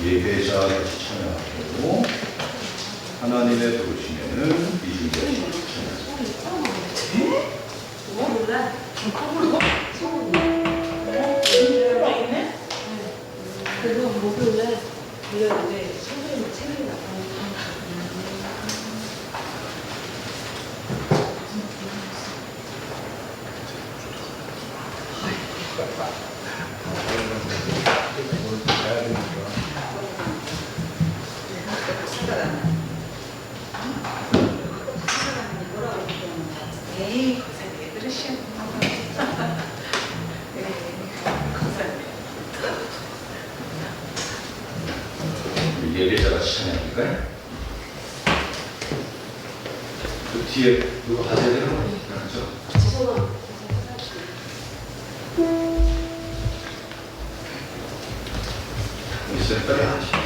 예배자 같이 찬양하고 하나님의 부르심에는 이중같이 찬양하고. 그래서 목요일에 드렸는데 선생님이 책이 나가고 에이, 고생 왜 그러시는 예배자 같이 찬양할까요? 그 뒤에 누구 하셔야 되는 거 있죠? 지성아 있어요? 빨리 하시죠.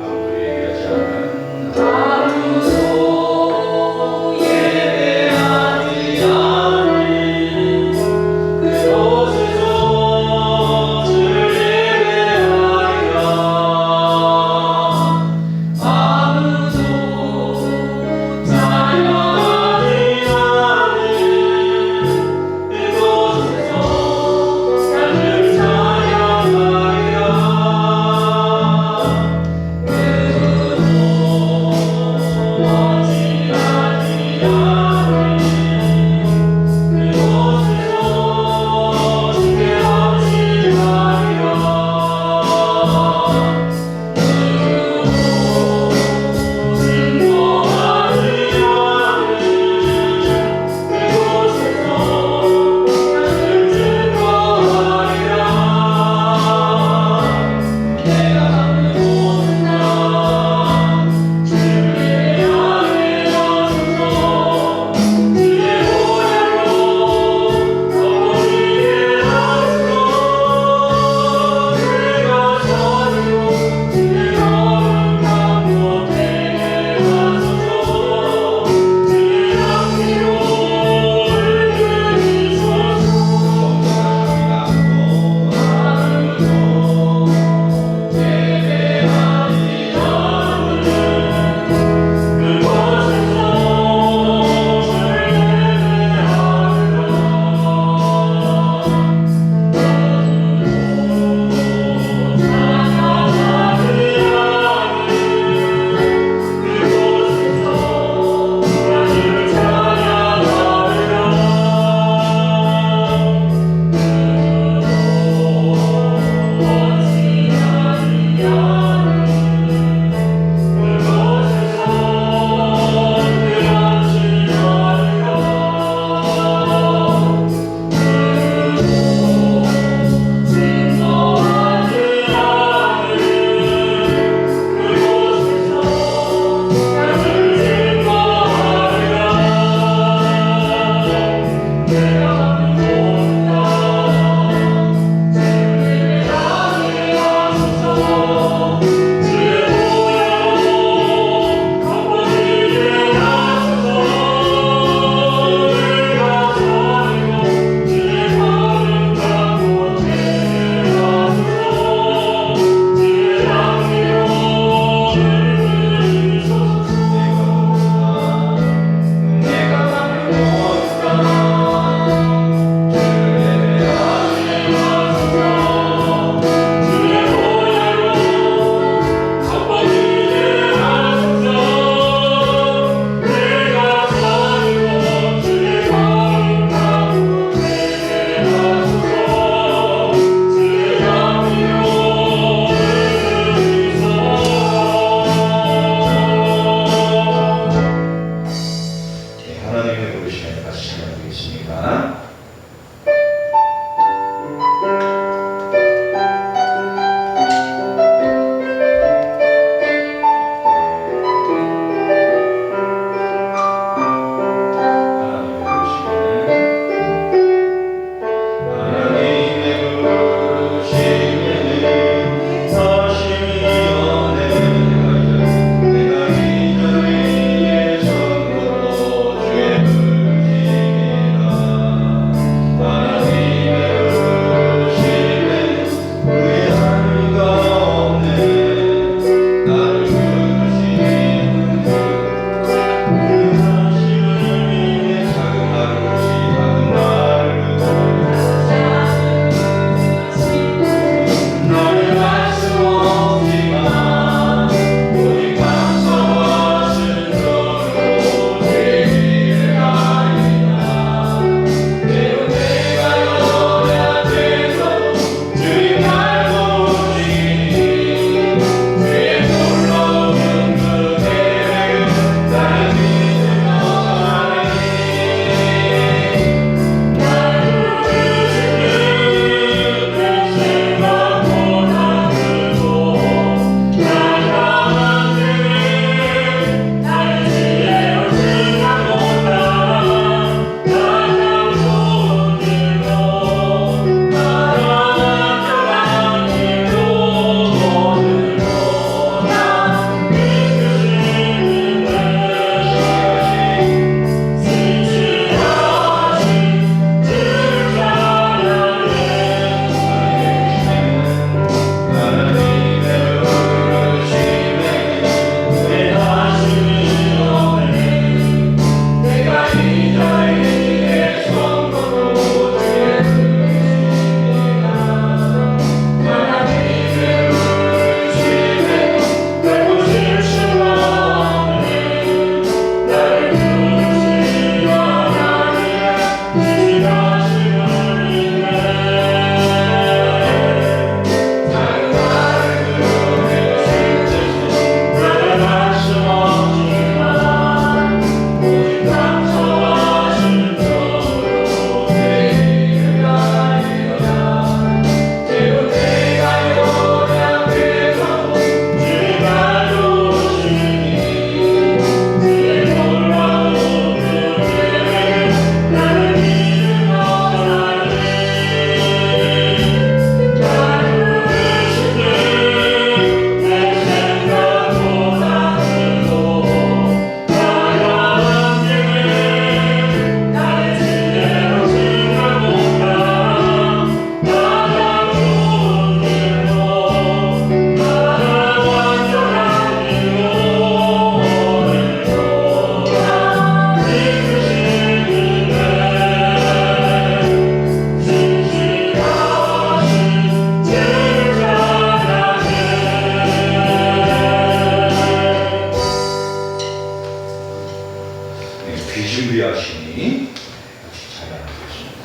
아무도 얘기하지 않는 위하시니 같이 찬양하겠습니다.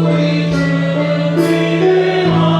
우리 주를 위하여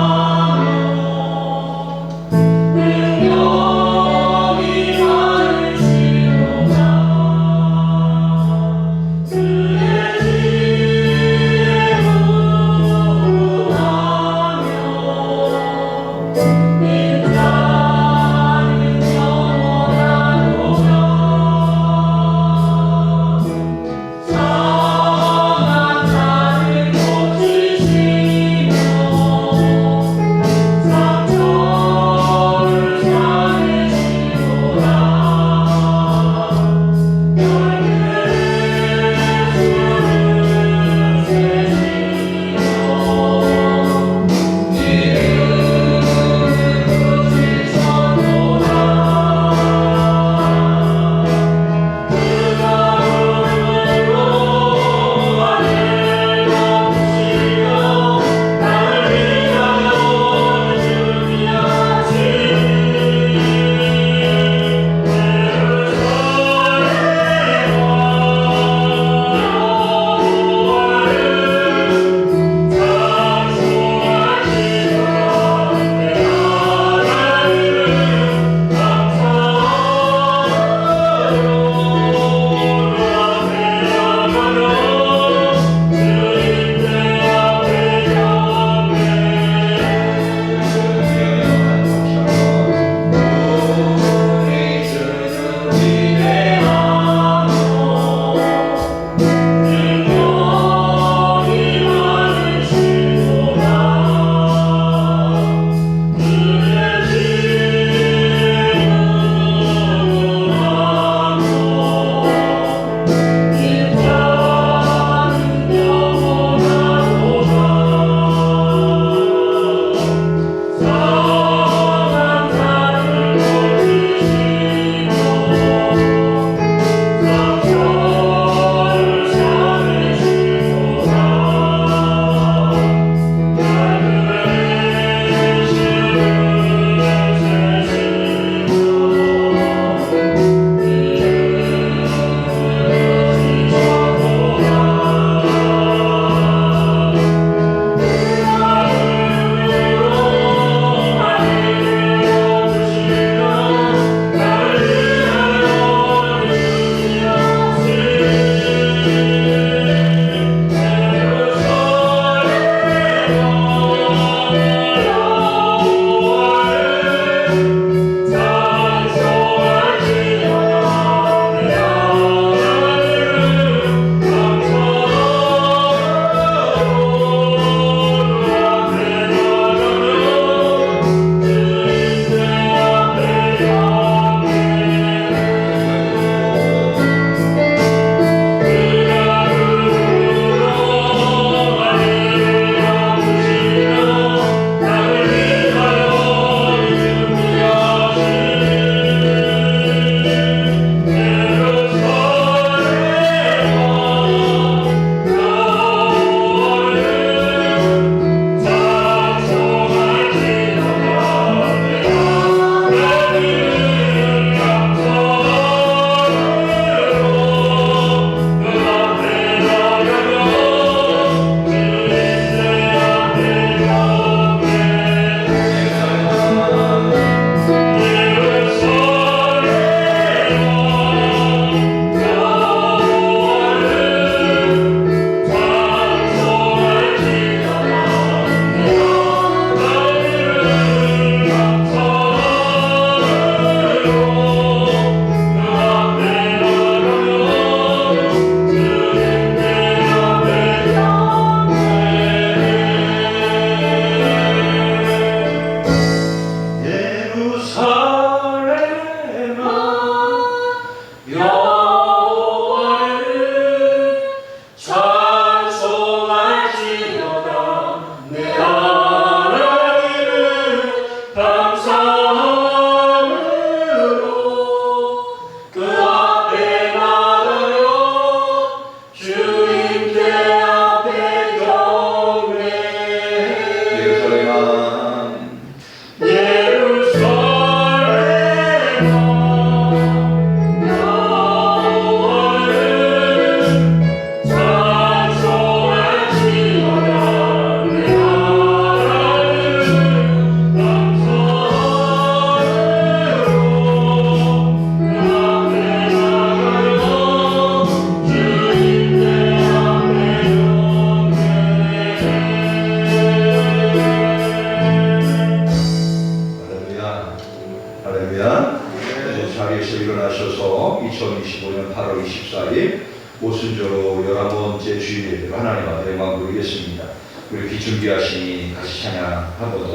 순조로 11번째 주일 예배로 하나님 앞에 영광 돌리겠습니다. 우리 귀 준비하시니 같이 찬양 한 번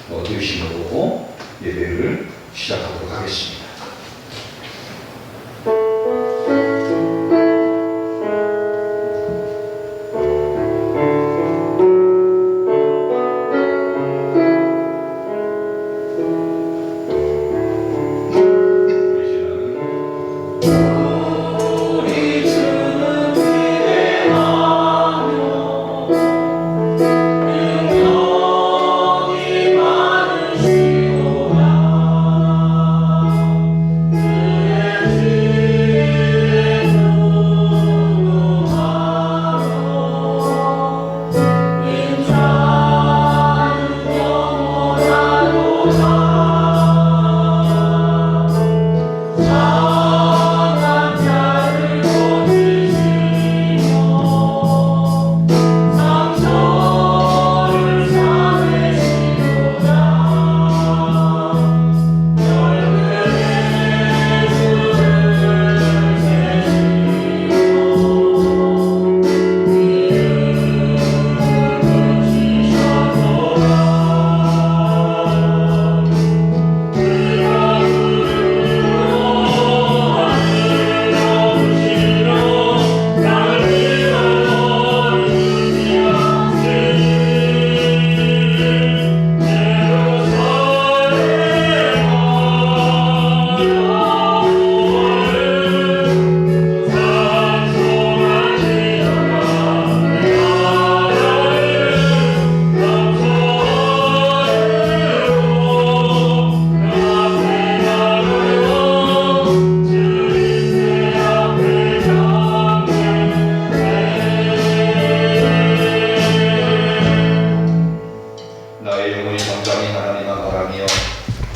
더 들으심으로 예배를 시작하도록 하겠습니다.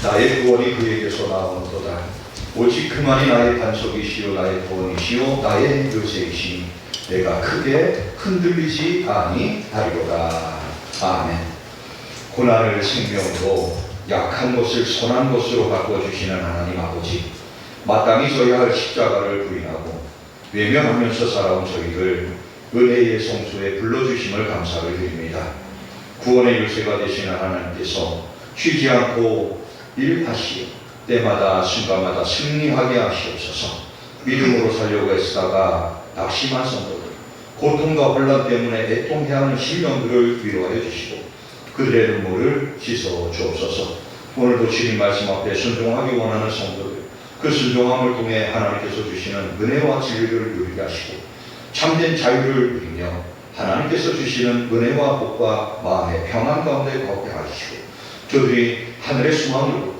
나의 구원이 그에게서 나오는도다. 오직 그만이 나의 반석이시요 나의 구원이시요 나의 요새이시니 내가 크게 흔들리지 아니하리로다. 아멘. 고난을 생명으로, 약한 것을 선한 것으로 바꿔주시는 하나님 아버지, 마땅히 져야 할 십자가를 부인하고 외면하면서 살아온 저희를 은혜의 성소에 불러주심을 감사를 드립니다. 구원의 요새가 되시는 하나님께서 쉬지 않고 일하시오 때마다 순간마다 승리하게 하시옵소서. 믿음으로 살려고 애쓰다가 낙심한 성도들, 고통과 혼란 때문에 애통해하는 심령들을 위로하여 주시고 그들의 눈물을 씻어 주옵소서. 오늘도 주님 말씀 앞에 순종하기 원하는 성도들, 그 순종함을 통해 하나님께서 주시는 은혜와 진리를 누리게 하시고 참된 자유를 누리며 하나님께서 주시는 은혜와 복과 마음의 평안 가운데 걷게 하시고 저들이 하늘의 소망으로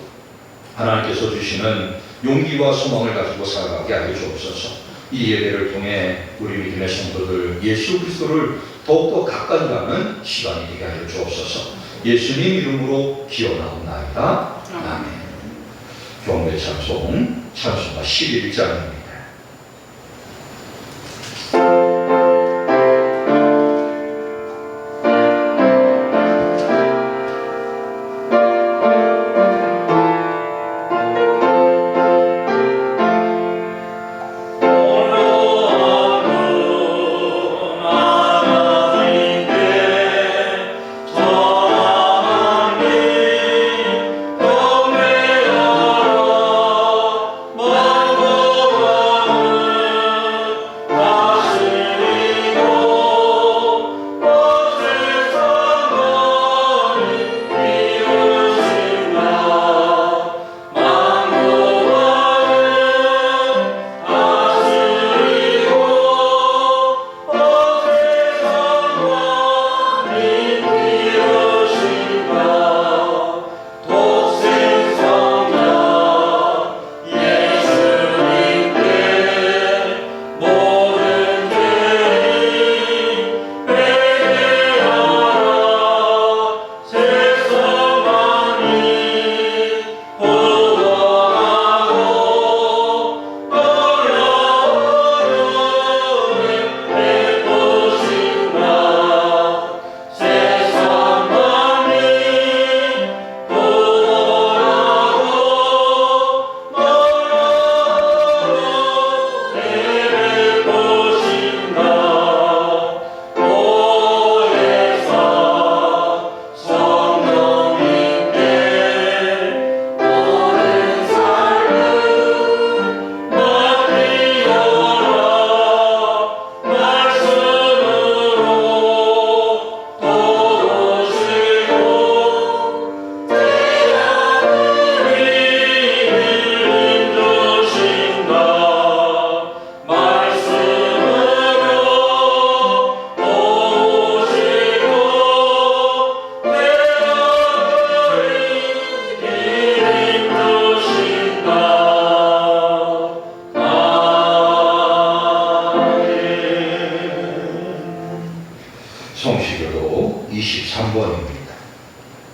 하나님께서 주시는 용기와 소망을 가지고 살아가게 하여 주옵소서. 이 예배를 통해 우리 믿음의 성도들 예수 그리스도를 더욱더 가까이 가는 시간이 되게 하여 주옵소서. 예수님 이름으로 기원하옵나이다. 아멘. 경배 찬송 찬송가 11장입니다. Oh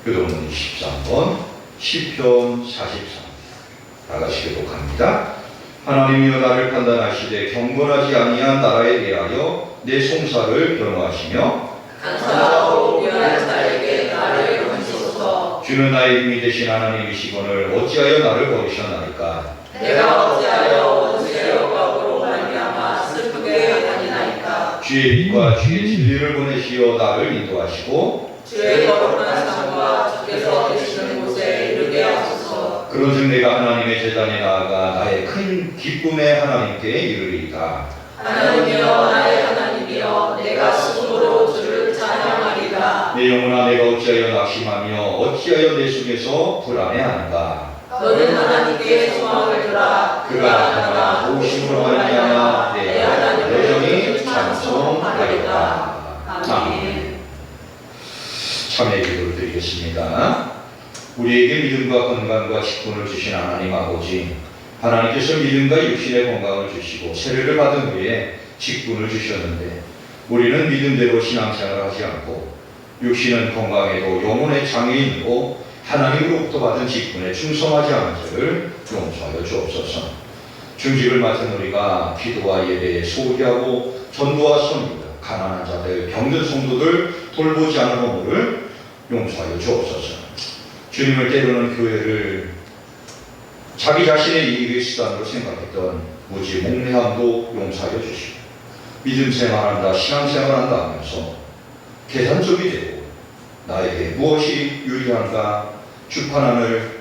교도문 23번, 시편 43. 다 같이 교독합니다. 하나님이여 나를 판단하시되 경건하지 아니한 나라에 대하여 내 송사를 변호하시며 간사하고 미련한 자에게 나를 건지소서. 주는 나의 힘이 되신 하나님이시거늘 어찌하여 나를 버리셨나이까. 내가 어찌하여 원수의 억압으로 말미암아 슬프게 다니나이까. 주의 빛과 주의 진리를 보내시어 나를 인도하시고 주의 거룩한 산과 주께서 계시는 곳에 이르게 하소서. 그러즉 내가 하나님의 제단에 나아가 나의 큰 기쁨의 하나님께 이르리이다. 하나님이여 나의 하나님이여 내가 숨으로 주를 찬양하리라. 내 영혼아 내가 어찌하여 낙심하며 어찌하여 내 속에서 불안해하는가. 너는 하나님께 소망을 두라. 그가 나타나 오심으로 말미암아 내 여정이 찬송하리라. 아멘. 참회 기도를 드리겠습니다. 우리에게 믿음과 건강과 직분을 주신 하나님 아버지, 하나님께서 믿음과 육신의 건강을 주시고 세례를 받은 후에 직분을 주셨는데 우리는 믿음대로 신앙생활을 하지 않고 육신은 건강에도 영혼의 장애인으로 하나님으로부터 받은 직분에 충성하지 않은 죄를 용서하여 주옵소서. 중직을 맡은 우리가 기도와 예배에 소홀히 하고 전도와 선교, 가난한 자들, 병든 성도들 돌보지 않은 허물을 용서하여 주옵소서. 주님을 때로는 교회를 자기 자신의 이익의 수단으로 생각했던 무지 몽매함도 용서하여 주시고 믿음 생활한다, 신앙 생활한다 하면서 계산적이 되고 나에게 무엇이 유리한가 주판안을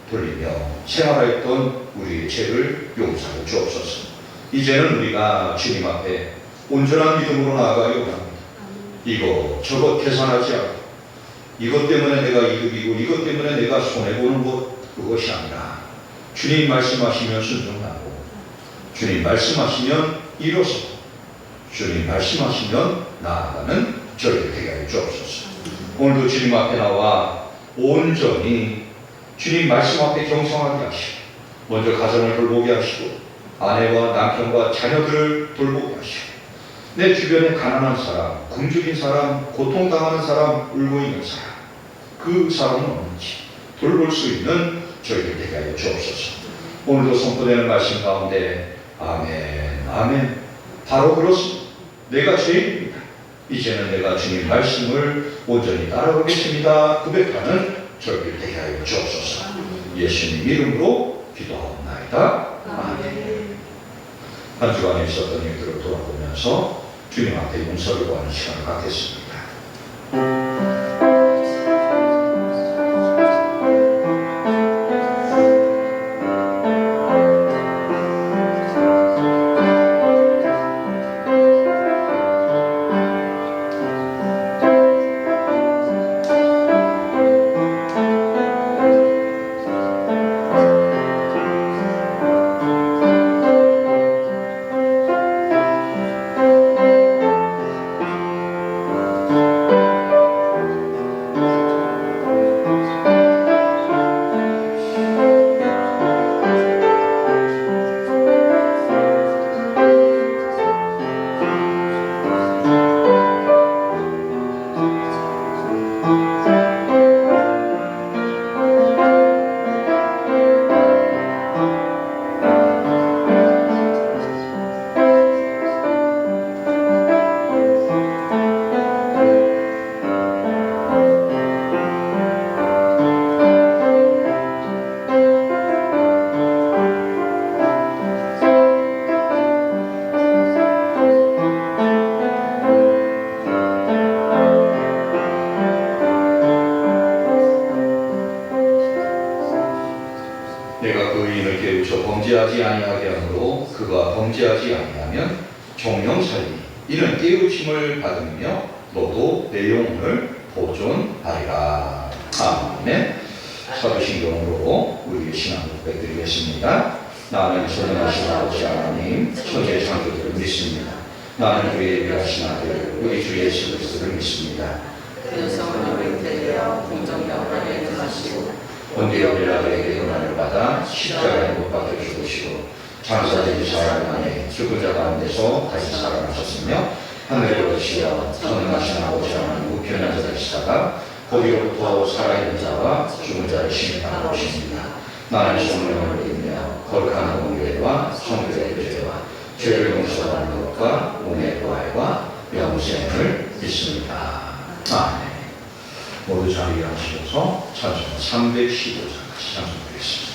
돌리며 생활했던 우리의 죄를 용서하여 주옵소서. 이제는 우리가 주님 앞에 온전한 믿음으로 나아가기 원합니다. 이거 저것 계산하지 않고 이것 때문에 내가 이득이고 이것 때문에 내가 손해보는 것 그것이 아니라 주님 말씀하시면 순종하고 주님 말씀하시면 일어서고 주님 말씀하시면 나아가는 저희들 되게 하여 주옵소서. 오늘도 주님 앞에 나와 온전히 주님 말씀 앞에 경성하게 하시고 먼저 가정을 돌보게 하시고 아내와 남편과 자녀들을 돌보게 하시고 내 주변에 가난한 사람, 굶주린 사람, 고통당하는 사람, 울고 있는 사람 그 사람은 없는지 돌볼 수 있는 저희들 되게 하여 주옵소서. 오늘도 선포되는 말씀 가운데 아멘, 아멘. 바로 그렇습니다. 내가 죄인입니다. 이제는 내가 주님 말씀을 온전히 따라가겠습니다. 고백하는 저희들 되게 하여 주옵소서. 예수님 이름으로 기도하옵나이다. 아멘. 한 주간에 있었던 일들을 돌아보면서 주님 앞에 용서를 구하는 시간을 갖겠습니다. 내가 그 의인을 깨우쳐 범죄하지 아니하게 하므로 그가 범죄하지 아니하면 정령살리 이는 깨우침을 받으며 너도 내 영혼을 보존하리라. 아멘. 사도신경으로 우리의 신앙을 고백드리겠습니다. 나는 선행하신 아버지 하나님 천지의 창조주를 믿습니다. 나는 그의 예비하신 아들 우리 주 예수 그리스도를 믿습니다. 그는 성령으로 잉태되어 공정병원에 임하시고 본디오 빌라도에게 고난을 받아 십자가에 못 박혀 죽으시고 장사된 사람 안에 죽은 자 가운데서 다시 살아나셨으며 하늘에 오르시어 선행하신 아버지 하나님 우편에 앉아 계시다가 거기로부터 살아있는 자와 죽은 자를 심판하러 오십니다. 나는 성령을 믿으며 거룩한 공교회와 성도의 교제와 죄를 용서받는 것과 몸의 부활과 영생을 믿습니다. 아멘. 모두 자리에 앉으셔서 찬송 315장 같이 찬송드리겠습니다.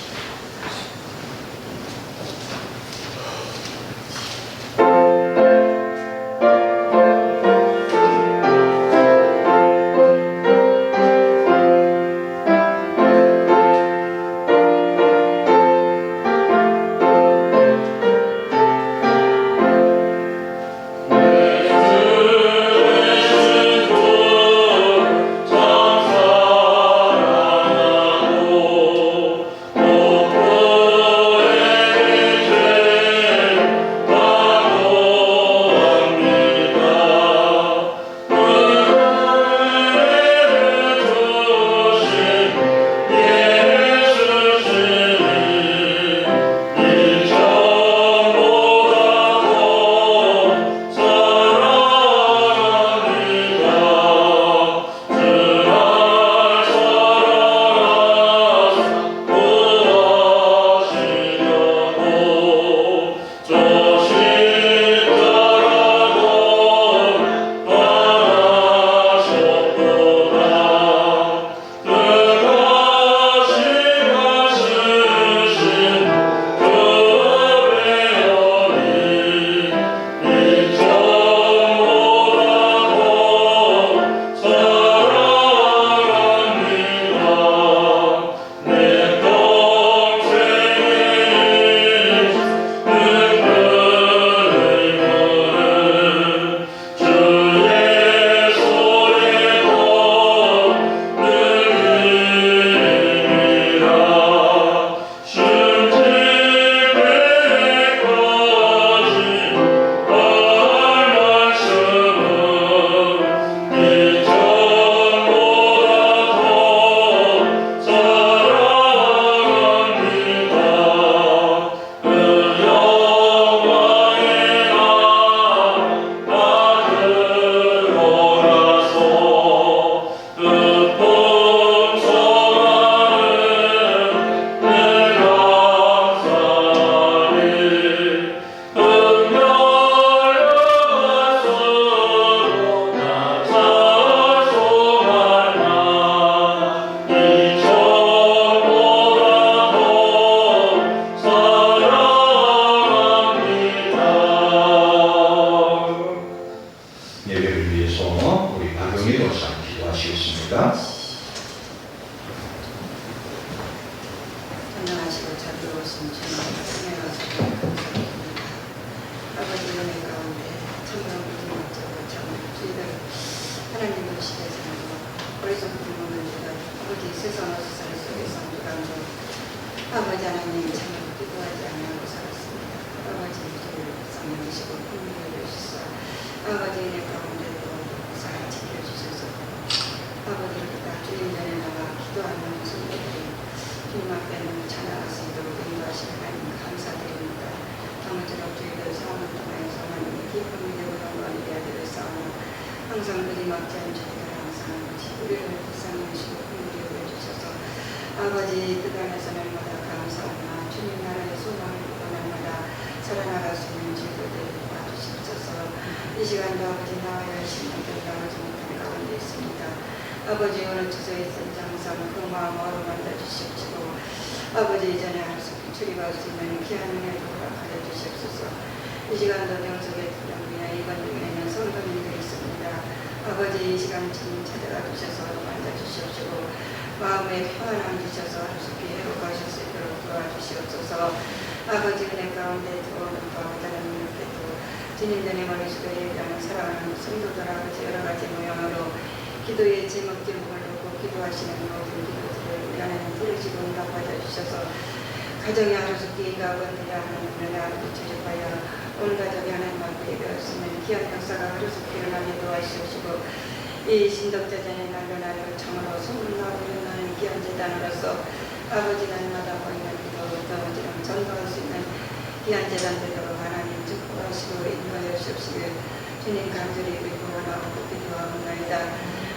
주님 간절히 기도하옵나이다.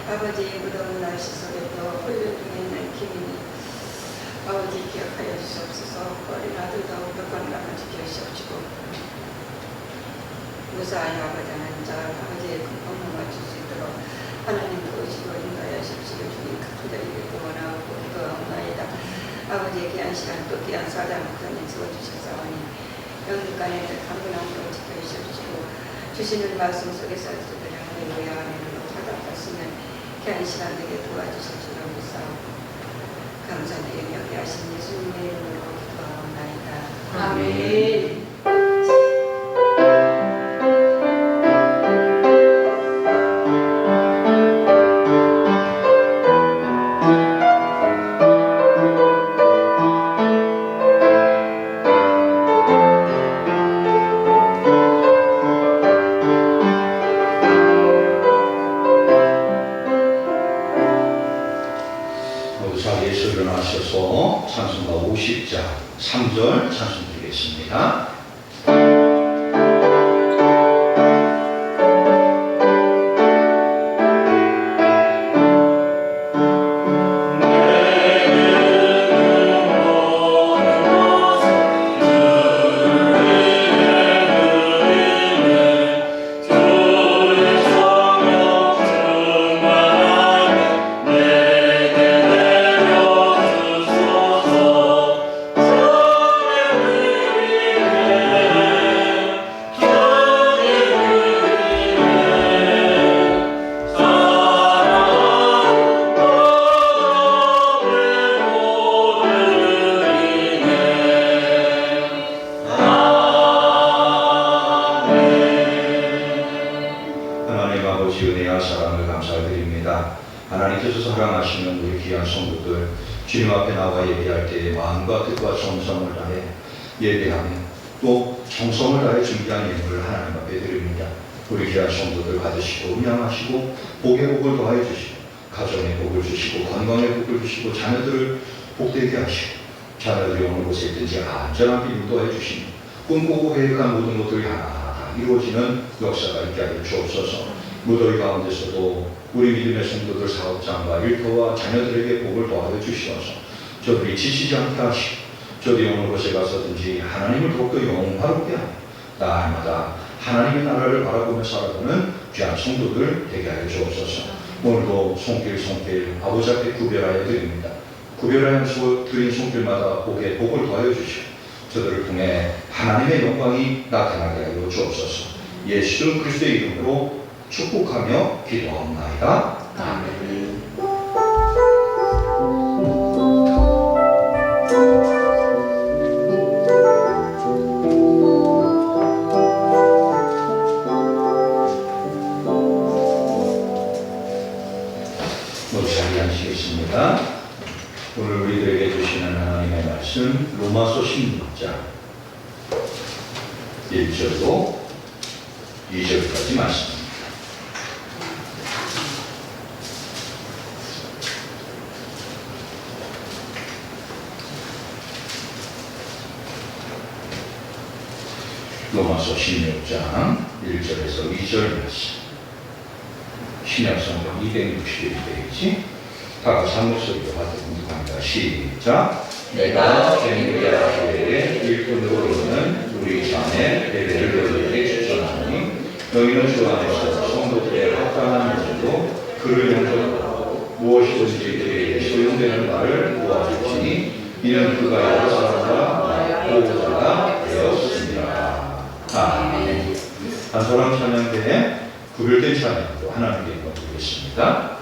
아버지 무더운 날씨 속에도 훈련 중에 있는 기민이 아버지 기억하여 주시옵소서. 어린 아들도 건강을 지켜 주시옵시고 무사히 아버지는 자 아버지의 건강을 맞출 수 있도록 하나님 도우시고 인도하여 주시고 주님 크게 원하고 기도하옵나이다. 아버지의 귀한 시간 또 귀한 사장을 그님 세워주셨사오니 영육간에 강건함으로 지켜주시고 주시는 말씀 속에서 저들의 할렐루야 아멘으로 받아갔으면 귀한 시간 되게 도와주실 줄을 믿사옵고 감사드리며 여기 하신 예수님의 이름으로 기도하옵나이다. 아멘. 자리에서 일어나셔서 찬송가 50장 3절 찬송 드리겠습니다. 하나님께서 사랑하시는 우리 귀한 성도들 주님 앞에 나와 예배할 때에 마음과 뜻과 정성을 다해 예배하며 또 정성을 다해 준비한 예물을 하나님 앞에 드립니다. 우리 귀한 성도들 받으시고 음양하시고 복의 복을 더하여 주시고 가정의 복을 주시고 건강의 복을 주시고 자녀들을 복되게 하시고 자녀들이 어느 곳에 있든지 안전한 길 인도해 주시며 꿈꾸고 계획한 모든 것들이 하나하나 이루어지는 역사가 있게 하여 주옵소서. 무더위 가운데서도 우리 믿음의 성도들 사업장과 일터와 자녀들에게 복을 더하여 주시옵소서. 저들이 지치지 않게 하시고 저들이 어느 곳에 가서든지 하나님을 더욱더 영화롭게 하며 날마다 하나님의 나라를 바라보며 살아가는 귀한 성도들 되게 하여 주옵소서. 오늘도 손길 아버지 앞에 구별하여 드립니다. 구별하여 드린 손길마다 복에 복을 더하여 주시고 저들을 통해 하나님의 영광이 나타나게 하여 주옵소서. 예수 그리스도의 이름으로 축복하며 기도하옵나이다. 아멘. 모두 자리에 앉으시겠습니다. 오늘 우리들에게 주시는 하나님의 말씀 로마서 16장 1절로 2절까지 말씀입니다. 로마서 16장 1절에서 2절 말씀. 신약성경 261페이지. 다 같이 한 목소리로 받듭니다. 시작. 내가 겐브리아 교회의 일꾼으로 있는 우리 자매 베베를 너희에게 추천하노니 너희는 주 안에서 성도들의 합당한 모습으로 그를 영접하고 무엇이든지 그에게 소용되는 말을 도와줄지니 이는 그가 여러 사람과 보호자가 되었습니다. 아멘. 한 사람 찬양대에 구별된 찬양으로 하나님께 영광 드리겠습니다.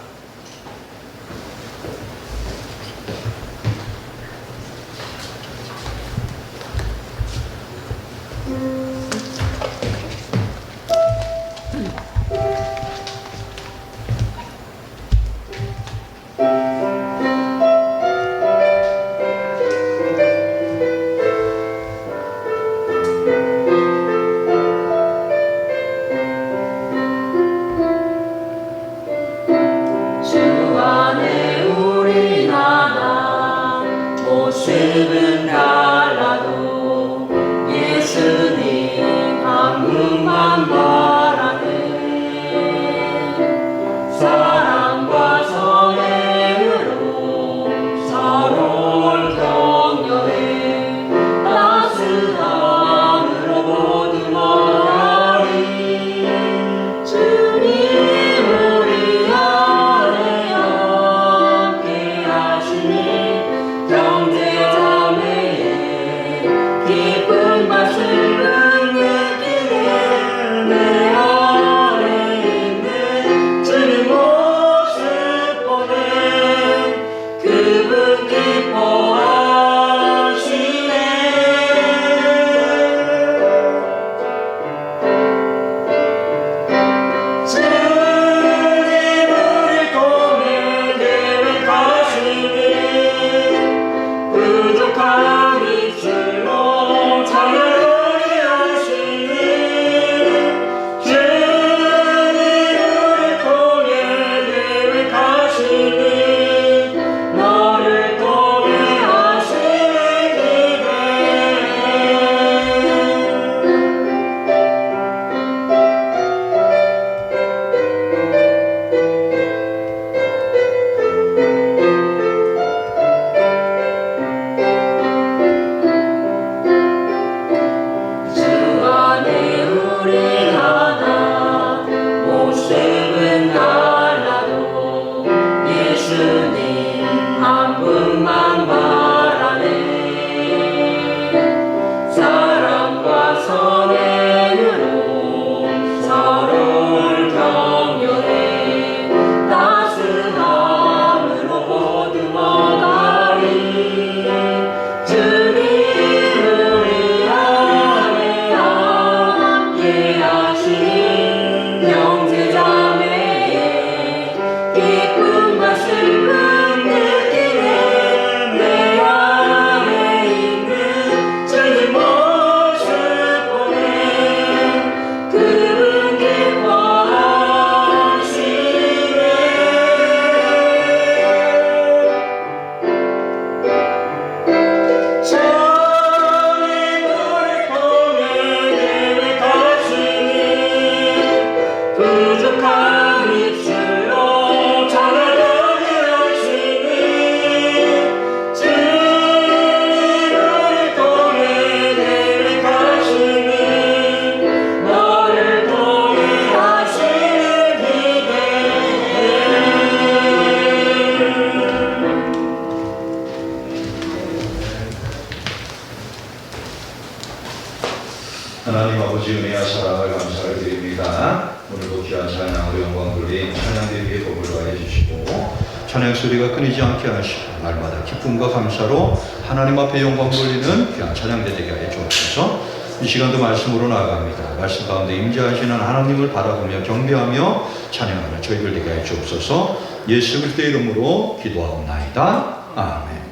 아버지 은혜와 사랑을 감사를 드립니다. 오늘도 귀한 찬양으로 영광 돌린 찬양드리기에 복을 더해 주시고 찬양 소리가 끊이지 않게 하시고 날마다 기쁨과 감사로 하나님 앞에 영광 돌리는 귀한 찬양 되게 하여 주옵소서. 이 시간도 말씀으로 나아갑니다. 말씀 가운데 임재하시는 하나님을 바라보며 경배하며 찬양하는 저희들 되게 하여 주옵소서. 예수 그리스도의 이름으로 기도하옵나이다. 아멘.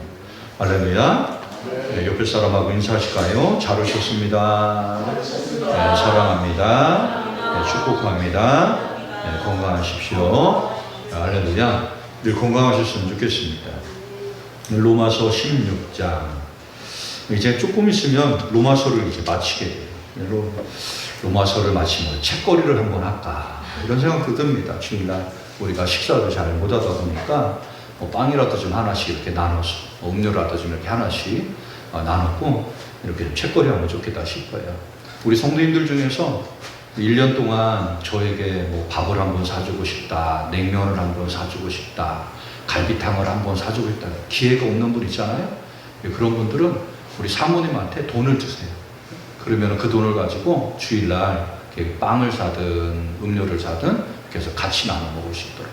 할렐루야. 네, 옆에 사람하고 인사하실까요? 잘 오셨습니다. 네, 사랑합니다. 네, 축복합니다. 네, 건강하십시오. 네, 할렐루야. 늘 건강하셨으면 좋겠습니다. 로마서 16장. 이제 조금 있으면 로마서를 이제 마치게 돼요. 로마서를 마치면 책거리를 한번 할까 이런 생각도 듭니다. 주일날 우리가 식사를 잘 못하다 보니까 뭐 빵이라도 좀 하나씩 이렇게 나눠서 음료라도 좀 이렇게 하나씩 나눴고 이렇게 책거리 하면 좋겠다 싶어요. 우리 성도님들 중에서 1년 동안 저에게 뭐 밥을 한번 사주고 싶다, 냉면을 한번 사주고 싶다, 갈비탕을 한번 사주고 싶다 기회가 없는 분 있잖아요. 그런 분들은 우리 사모님한테 돈을 주세요. 그러면 그 돈을 가지고 주일날 빵을 사든 음료를 사든 그래서 같이 나눠 먹을 수 있도록.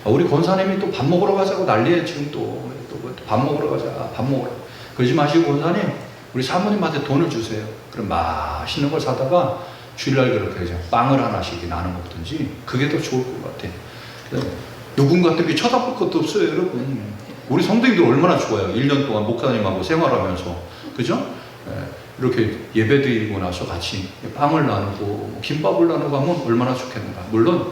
우리 권사님이 또 밥 먹으러 가자고 난리에 지금 또 밥 먹으러 가자, 밥 먹으러. 그러지 마시고 권사님, 우리 사모님한테 돈을 주세요. 그럼 맛있는 걸 사다가 주일날 그렇게 이제 빵을 하나씩 나눠 먹든지 그게 더 좋을 것 같아요. 누군가 어떻게 쳐다볼 것도 없어요, 여러분. 우리 성도님들 얼마나 좋아요. 1년 동안 목사님하고 생활하면서. 그죠? 이렇게 예배 드리고 나서 같이 빵을 나누고 김밥을 나누고 하면 얼마나 좋겠는가. 물론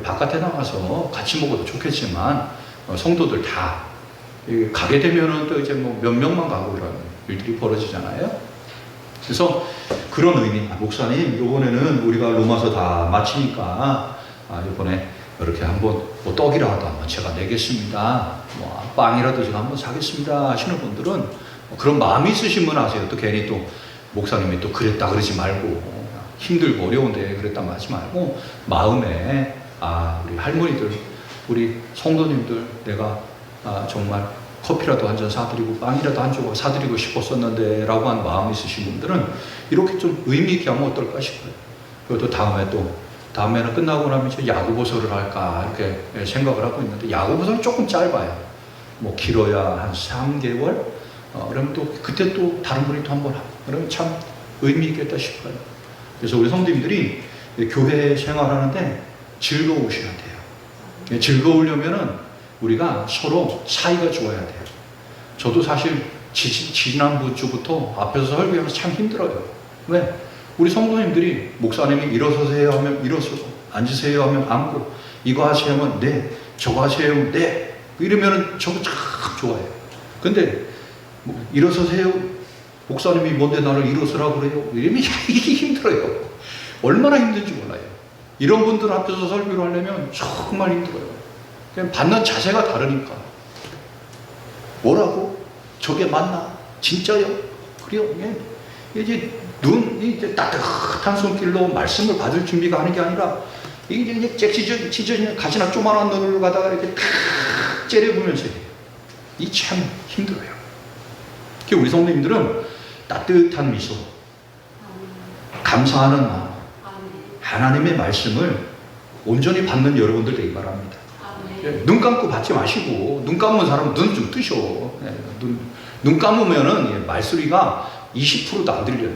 바깥에 나가서 같이 먹어도 좋겠지만 성도들 다 가게 되면은 또 이제 뭐 몇 명만 가고 이런 일들이 벌어지잖아요. 그래서 그런 의미, 목사님 이번에는 우리가 로마서 다 마치니까 이번에 이렇게 한번 뭐 떡이라도 한번 제가 내겠습니다, 뭐 빵이라도 제가 한번 사겠습니다 하시는 분들은 그런 마음이 있으신 분 하세요. 또 괜히 또 목사님이 또 그랬다 그러지 말고 힘들고 어려운데 그랬다 하지 말고 마음에 우리 할머니들, 우리 성도님들 내가 정말 커피라도 한 잔 사드리고 빵이라도 한 조각 사드리고 싶었었는데 라고 한 마음이 있으신 분들은 이렇게 좀 의미 있게 하면 어떨까 싶어요. 그리고 또 다음에는 끝나고 나면 이제 야고보서를 할까 이렇게 생각을 하고 있는데 야고보서는 조금 짧아요. 뭐 길어야 한 3개월? 그러면 또 그때 또 다른 분이 또 한 번 하고 그러면 참 의미 있겠다 싶어요. 그래서 우리 성도님들이 교회 생활하는데 즐거우셔야 돼요. 즐거우려면은 우리가 서로 사이가 좋아야 돼요. 저도 사실 지난번 주부터 앞에서 설교하면서 참 힘들어요. 왜? 우리 성도님들이 목사님이 일어서세요 하면 일어서고, 앉으세요 하면 앉고, 이거 하세요 하면 네, 저거 하세요 네, 이러면은 저거 참 좋아요. 근데 뭐 일어서세요, 목사님이 뭔데 나를 일어서라고 그래요? 이러면 이게 힘들어요. 얼마나 힘든지 몰라요. 이런 분들 앞에서 설교를 하려면 정말 힘들어요. 그냥 받는 자세가 다르니까. 뭐라고? 저게 맞나? 진짜요? 그래요? 이제 이제 따뜻한 손길로 말씀을 받을 준비가 하는 게 아니라 이게 찢어진 가지나 조만한 눈으로 가다가 이렇게 탁 째려보면서 해요. 이 참 힘들어요. 우리 성도님들은 따뜻한 미소, 감사하는 마음, 하나님의 말씀을 온전히 받는 여러분들 되기 바랍니다. 눈 감고 받지 마시고, 눈 감은 사람은 눈 좀 뜨셔. 눈 감으면은 말소리가 20%도 안 들려요.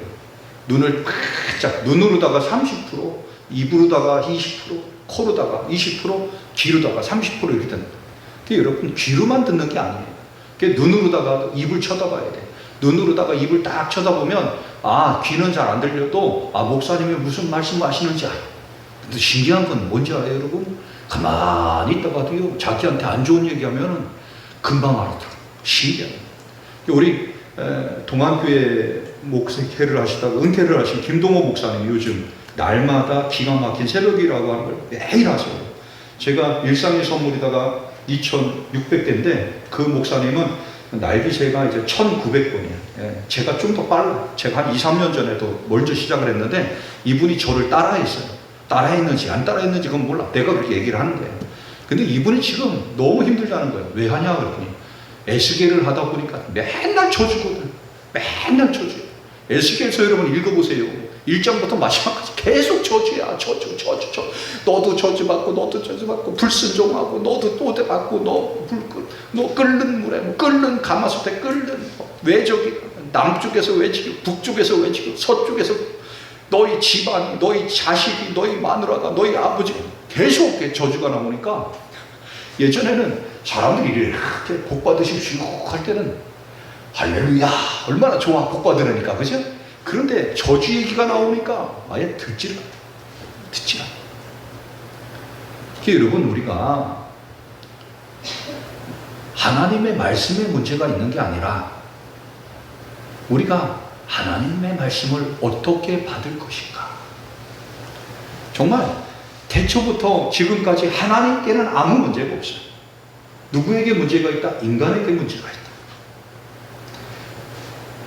눈을 바짝, 눈으로다가 30%, 입으로다가 20%, 코로다가 20%, 귀로다가 30% 이렇게 됩니다. 여러분, 귀로만 듣는 게 아니에요. 눈으로다가 입을 쳐다봐야 돼. 눈으로다가 입을 딱 쳐다보면, 귀는 잘 안 들려도, 목사님이 무슨 말씀 하시는지 알아요. 근데 신기한 건 뭔지 알아요, 여러분? 가만히 있다가도요, 자기한테 안 좋은 얘기하면은 금방 알아들어요. 신기해요. 우리 동안교회 목회를 하시다가 은퇴를 하신 김동호 목사님이 요즘 날마다 기가 막힌 새벽이라고 하는 걸 매일 하세요. 제가 일상의 선물이다가 2,600대인데 그 목사님은 날기새가 이제 1,900번이에요. 제가 좀 더 빨라요. 제가 한 2, 3년 전에도 먼저 시작을 했는데 이분이 저를 따라했어요. 따라했는지 안 따라했는지 그건 몰라. 내가 그렇게 얘기를 하는 거예요. 근데 이분이 지금 너무 힘들다는 거예요. 왜 하냐 그랬더니 에스겔을 하다 보니까 맨날 쳐주거든. 맨날 쳐줘요. 에스겔서 여러분 읽어보세요. 1장부터 마지막까지 계속 저주야. 저주. 너도 저주받고 너도 저주받고 불순종하고 너도 또 받고 너 끓는 물에 끓는 가마솥에 끓는 외적이 남쪽에서 외치고 북쪽에서 외치고 서쪽에서 너희 집안이 너희 자식이 너희 마누라가 너희 아버지 계속 저주가 나오니까 예전에는 사람들이 이렇게 복 받으십시오 할 때는 할렐루야 얼마나 좋아 복 받으려니까 그죠? 그런데 저주 얘기가 나오니까 아예 듣지를 않아. 여러분 우리가 하나님의 말씀에 문제가 있는 게 아니라 우리가 하나님의 말씀을 어떻게 받을 것인가. 정말 태초부터 지금까지 하나님께는 아무 문제가 없어요. 누구에게 문제가 있다? 인간에게 문제가 있다.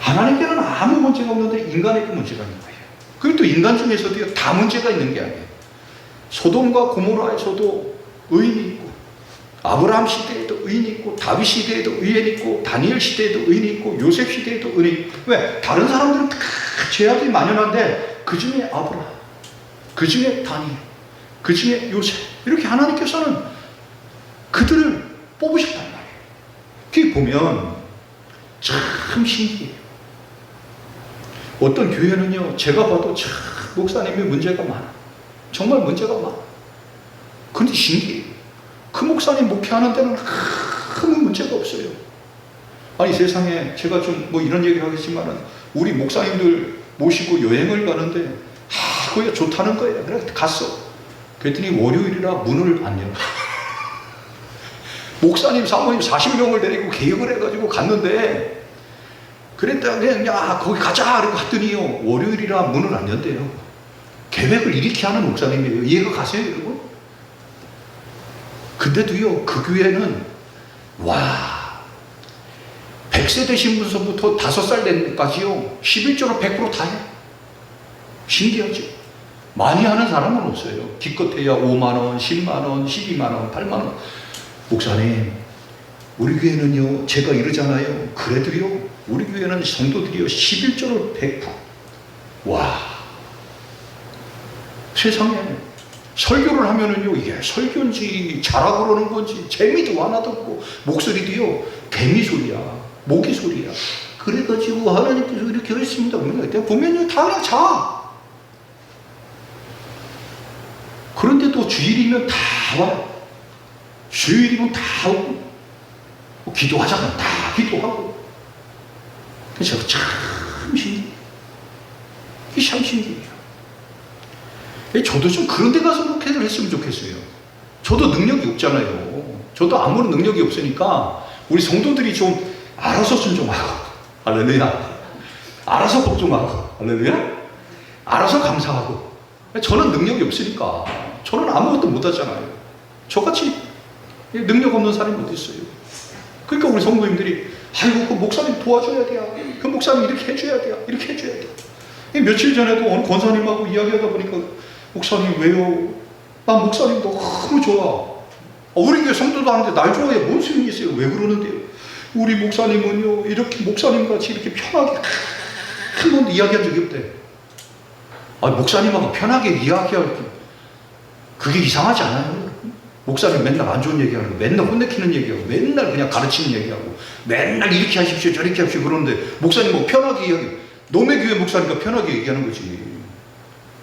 하나님께는 아무 문제가 없는데 인간에게 문제가 있는 거예요. 그리고 또 인간 중에서도 다 문제가 있는 게 아니에요. 소돔과 고모라에서도 의인이 있고 아브라함 시대에도 의인이 있고 다윗 시대에도 의인이 있고 다니엘 시대에도 의인이 있고 요셉 시대에도 의인이 있고 왜? 다른 사람들은 다 죄악이 만연한데 그 중에 아브라함, 그 중에 다니엘, 그 중에 요셉 이렇게 하나님께서는 그들을 뽑으셨단 말이에요. 그게 보면 참 신기해요. 어떤 교회는요 제가 봐도 참 목사님이 문제가 많아. 정말 문제가 많아. 그런데 신기해요. 그 목사님 목회하는 데는 아무 문제가 없어요. 아니 세상에 제가 좀 뭐 이런 얘기를 하겠지만은 우리 목사님들 모시고 여행을 가는데 거기가 좋다는 거예요. 그래 갔어. 그랬더니 월요일이라 문을 안 열어. 목사님 사모님 40명을 데리고 계획을 해가지고 갔는데 그랬다 그냥 야 거기 가자 그러고 갔더니요 월요일이라 문을 안 연대요. 계획을 이렇게 하는 목사님이에요. 이해가 가세요 여러분? 근데도요 그 교회는 와 100세 되신 분서부터 5살 된 데까지요 11조로 100% 다 해. 신기하죠? 많이 하는 사람은 없어요. 기껏해야 5만원, 10만원, 12만원, 8만원. 목사님 우리 교회는요 제가 이러잖아요. 그래도요 우리 교회는 성도들이요 11조로 100%. 와 세상에 설교를 하면은요 이게 설교인지 자라 그러는 건지 재미도 하나도 없고 목소리도요 개미 소리야 모기 소리야. 그래가지고 하나님께서 이렇게 했습니다. 그러니까 보면요 다 그냥 자. 그런데도 주일이면 다 와요. 주일이면 다 오고 뭐 기도하자면 다 기도하고. 그래서 참 신기해요. 이게 참 신기해요. 저도 좀 그런 데 가서 목회를 했으면 좋겠어요. 저도 능력이 없잖아요. 저도 아무런 능력이 없으니까 우리 성도들이 좀 알아서 순종하고 할렐루야 알아서 복종하고 할렐루야 알아서 감사하고. 저는 능력이 없으니까 저는 아무것도 못하잖아요. 저같이 능력 없는 사람이 어디 있어요. 그러니까 우리 성도님들이 아이고 그 목사님 도와줘야 돼요. 그 목사님 이렇게 해줘야 돼요. 이렇게 해줘야 돼요. 며칠 전에도 어느 권사님하고 이야기하다 보니까 목사님 왜요? 난 목사님 너무 좋아. 우리 교회 성도도 하는데 날 좋아해. 뭔 소용이 있어요? 왜 그러는데요? 우리 목사님은요 이렇게 목사님같이 이렇게 편하게 한 번도 이야기한 적이 없대. 목사님하고 편하게 이야기할 그게 이상하지 않아요? 목사님 맨날 안 좋은 얘기하는 거, 맨날 혼내키는 얘기하고, 맨날 그냥 가르치는 얘기하고, 맨날 이렇게 하십시오, 저렇게 하십시오 그러는데 목사님 뭐 편하게 이야기. 너네 교회 목사니까 편하게 얘기하는 거지.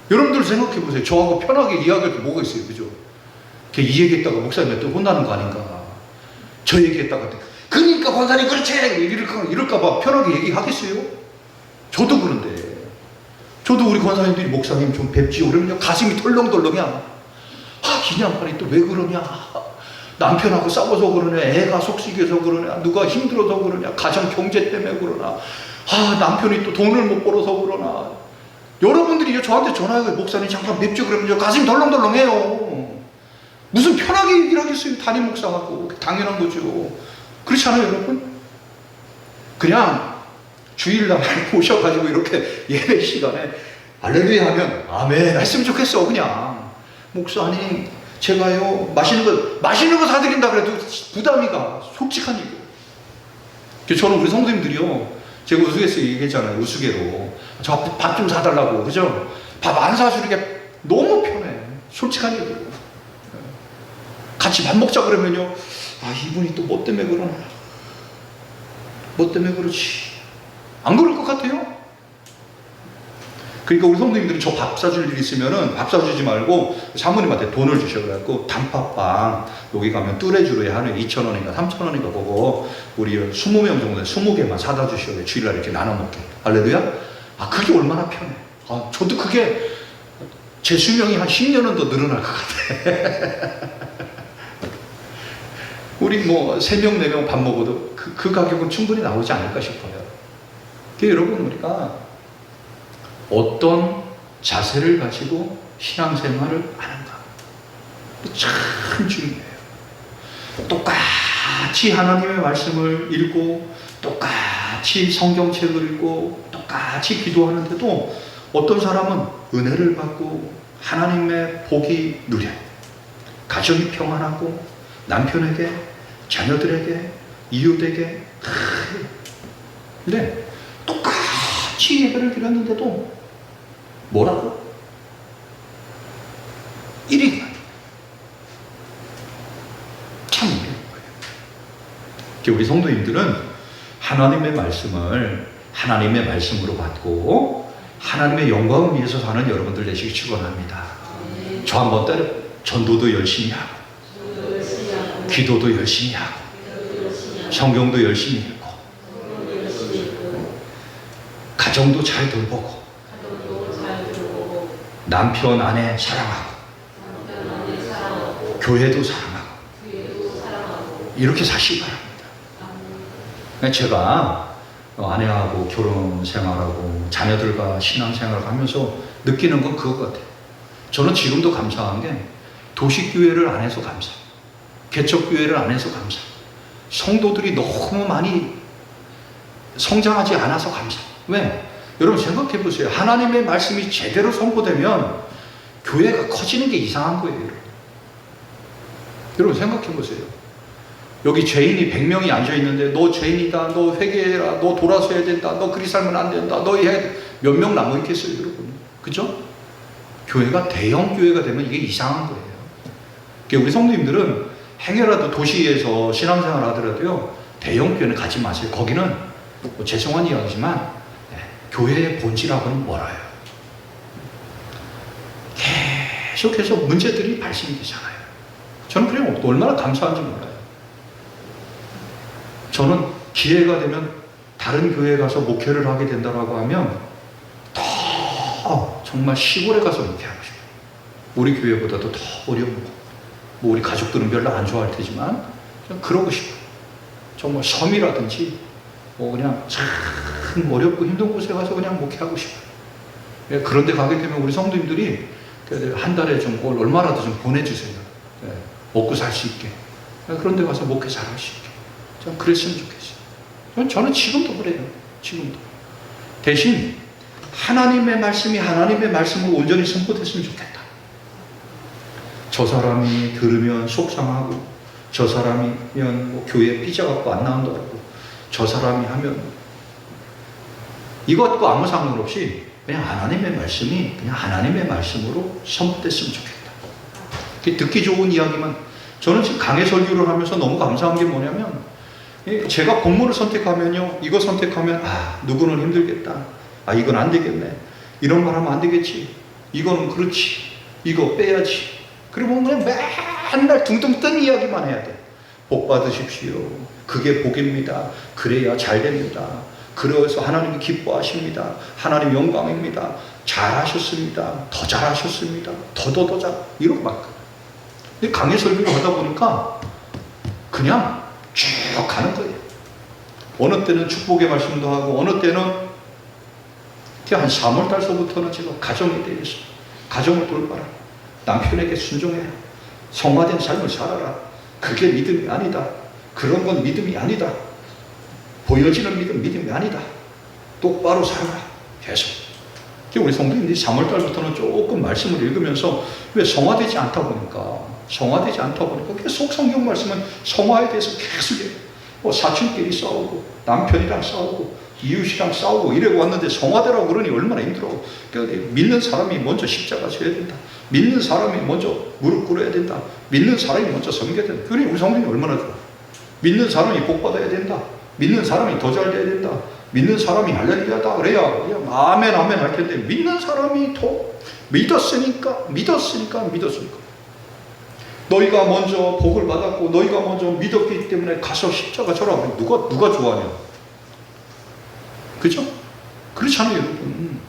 여러분들 생각해 보세요. 저하고 편하게 이야기할 게 뭐가 있어요, 그죠? 이 얘기했다가 목사님한테 혼나는 거 아닌가? 저 얘기했다가 그러니까 권사님 그렇지 이럴까봐 편하게 얘기하겠어요? 저도 그런데. 저도 우리 권사님들이 목사님 좀 뵙지요 그러면 가슴이 덜렁덜렁이야. 기냥팔이 또 왜 그러냐? 남편하고 싸워서 그러냐? 애가 속썩여서 그러냐? 누가 힘들어서 그러냐? 가정 경제 때문에 그러나? 남편이 또 돈을 못 벌어서 그러나? 여러분들이 저한테 전화해서 목사님 잠깐 뵙죠 그러면 가슴이 덜렁덜렁해요. 무슨 편하게 얘기를 하겠어요? 담임 목사하고. 당연한 거죠. 그렇지 않아요 여러분? 그냥 주일날 오셔가지고 이렇게 예배 시간에 할렐루야 하면 아멘 했으면 좋겠어. 그냥 목사님 제가요 맛있는 거 사드린다 그래도 부담이가 솔직한 얘기. 저는 우리 성도님들이요 제가 우스갯소리 얘기했잖아요. 우스개로. 저 밥 좀 사달라고. 그죠? 밥 안 사주는 게 너무 편해. 솔직한 얘기고. 같이 밥 먹자 그러면요. 아, 이분이 또 뭐 때문에 그러나. 뭐 때문에 그러지. 안 그럴 것 같아요. 그러니까 우리 성도님들은 저 밥 사줄 일 있으면은 밥 사주지 말고 사모님한테 돈을 주셔가지고 단팥빵 여기 가면 뚜레쥬르에 하루에 2,000원인가 3,000원인가 보고 우리 20명 정도 20개만 사다 주셔요. 주일날 이렇게 나눠 먹게. 할렐루야? 아, 그게 얼마나 편해. 아, 저도 그게 제 수명이 한 10년은 더 늘어날 것 같아. 우리 뭐 3명, 4명 밥 먹어도 그 가격은 충분히 나오지 않을까 싶어요. 그러니까 여러분, 우리가 어떤 자세를 가지고 신앙생활을 하는가 참 중요해요. 똑같이 하나님의 말씀을 읽고 똑같이 성경책을 읽고 똑같이 기도하는데도 어떤 사람은 은혜를 받고 하나님의 복이 누려요. 가정이 평안하고 남편에게 자녀들에게 이웃에게 근데 똑같이 예배를 드렸는데도 뭐라고? 1위가 참 어려운 거예요. 우리 성도님들은 하나님의 말씀을 하나님의 말씀으로 받고 하나님의 영광을 위해서 사는 여러분들 되시기 축원합니다. 저 한번 때려 전도도 열심히 하고 기도도 열심히 하고 성경도 열심히 읽고 가정도 잘 돌보고 남편 아내 사랑하고 교회도 사랑하고 이렇게 사시기 바랍니다. 제가 아내하고 결혼 생활하고 자녀들과 신앙 생활을 하면서 느끼는 건 그거 같아요. 저는 지금도 감사한 게 도시교회를 안 해서 감사, 개척교회를 안 해서 감사, 성도들이 너무 많이 성장하지 않아서 감사. 왜? 여러분 생각해 보세요. 하나님의 말씀이 제대로 선포되면 교회가 커지는 게 이상한 거예요. 여러분 생각해 보세요. 여기 죄인이 100명이 앉아 있는데 너 죄인이다, 너 회개해라, 너 돌아서야 된다, 너 그리 살면 안 된다, 너 해야 돼. 몇 명 남아 있겠어요, 여러분? 그죠? 교회가 대형 교회가 되면 이게 이상한 거예요. 그러니까 우리 성도님들은 행여라도 도시에서 신앙생활 하더라도요, 대형 교회는 가지 마세요. 거기는 뭐 죄송한 이야기지만 교회의 본질하고는 멀어요. 계속해서 문제들이 발생이 되잖아요. 저는 그냥 얼마나 감사한지 몰라요. 저는 기회가 되면 다른 교회에 가서 목회를 하게 된다고 하면 더 정말 시골에 가서 목회하고 싶어요. 우리 교회보다도 더 어려운 거. 뭐 우리 가족들은 별로 안 좋아할 테지만 그냥 그러고 싶어요. 정말 섬이라든지 뭐 그냥 참 어렵고 힘든 곳에 가서 그냥 목회하고 싶어요. 그런 데 가게 되면 우리 성도님들이 한 달에 좀 얼마라도 좀 보내주세요. 먹고 살 수 있게. 그런 데 가서 목회 잘할 수 있게. 좀 그랬으면 좋겠어요. 저는 지금도 그래요. 지금도. 대신 하나님의 말씀이 하나님의 말씀으로 온전히 선포됐으면 좋겠다. 저 사람이 들으면 속상하고 저 사람이면 뭐 교회 삐져갖고 안 나온다고 저 사람이 하면 이것과 아무 상관없이 그냥 하나님의 말씀이 그냥 하나님의 말씀으로 선포됐으면 좋겠다. 듣기 좋은 이야기만. 저는 지금 강해 설교를 하면서 너무 감사한 게 뭐냐면 제가 본문을 선택하면요, 이거 선택하면 누구는 힘들겠다, 이건 안 되겠네, 이런 말 하면 안 되겠지, 이거는 그렇지, 이거 빼야지. 그리고 그냥 맨날 둥둥 뜬 이야기만 해야 돼. 복 받으십시오, 그게 복입니다, 그래야 잘 됩니다, 그래서 하나님이 기뻐하십니다, 하나님 영광입니다, 잘하셨습니다, 더 잘하셨습니다, 더 잘, 이런 말. 근데 강의 설교를 하다 보니까 그냥 쭉 가는 거예요. 어느 때는 축복의 말씀도 하고 어느 때는 한 3월달서부터는 제가 가정에 대해서 가정을 돌봐라, 남편에게 순종해라, 성화된 삶을 살아라, 그게 믿음이 아니다, 그런 건 믿음이 아니다, 보여지는 믿음이 아니다, 똑바로 살아라. 계속 우리 성도님들이 3월달부터는 조금 말씀을 읽으면서 왜 성화되지 않다 보니까 계속 성경 말씀은 성화에 대해서 계속 사촌끼리 싸우고 남편이랑 싸우고 이웃이랑 싸우고 이러고 왔는데 성화되라고 그러니 얼마나 힘들어. 그러니까 믿는 사람이 먼저 십자가 져야 된다. 믿는 사람이 먼저 무릎 꿇어야 된다. 믿는 사람이 먼저 섬겨야 된다. 그러니 우리 성도님이 얼마나 좋아. 믿는 사람이 복받아야 된다. 믿는 사람이 더 잘 돼야 된다. 믿는 사람이 할렐루야다 그래야 아멘 아멘 할 텐데, 믿는 사람이 더 믿었으니까 너희가 먼저 복을 받았고 너희가 먼저 믿었기 때문에 가서 십자가 져라. 누가 좋아하냐? 그죠? 그렇잖아요, 여러분.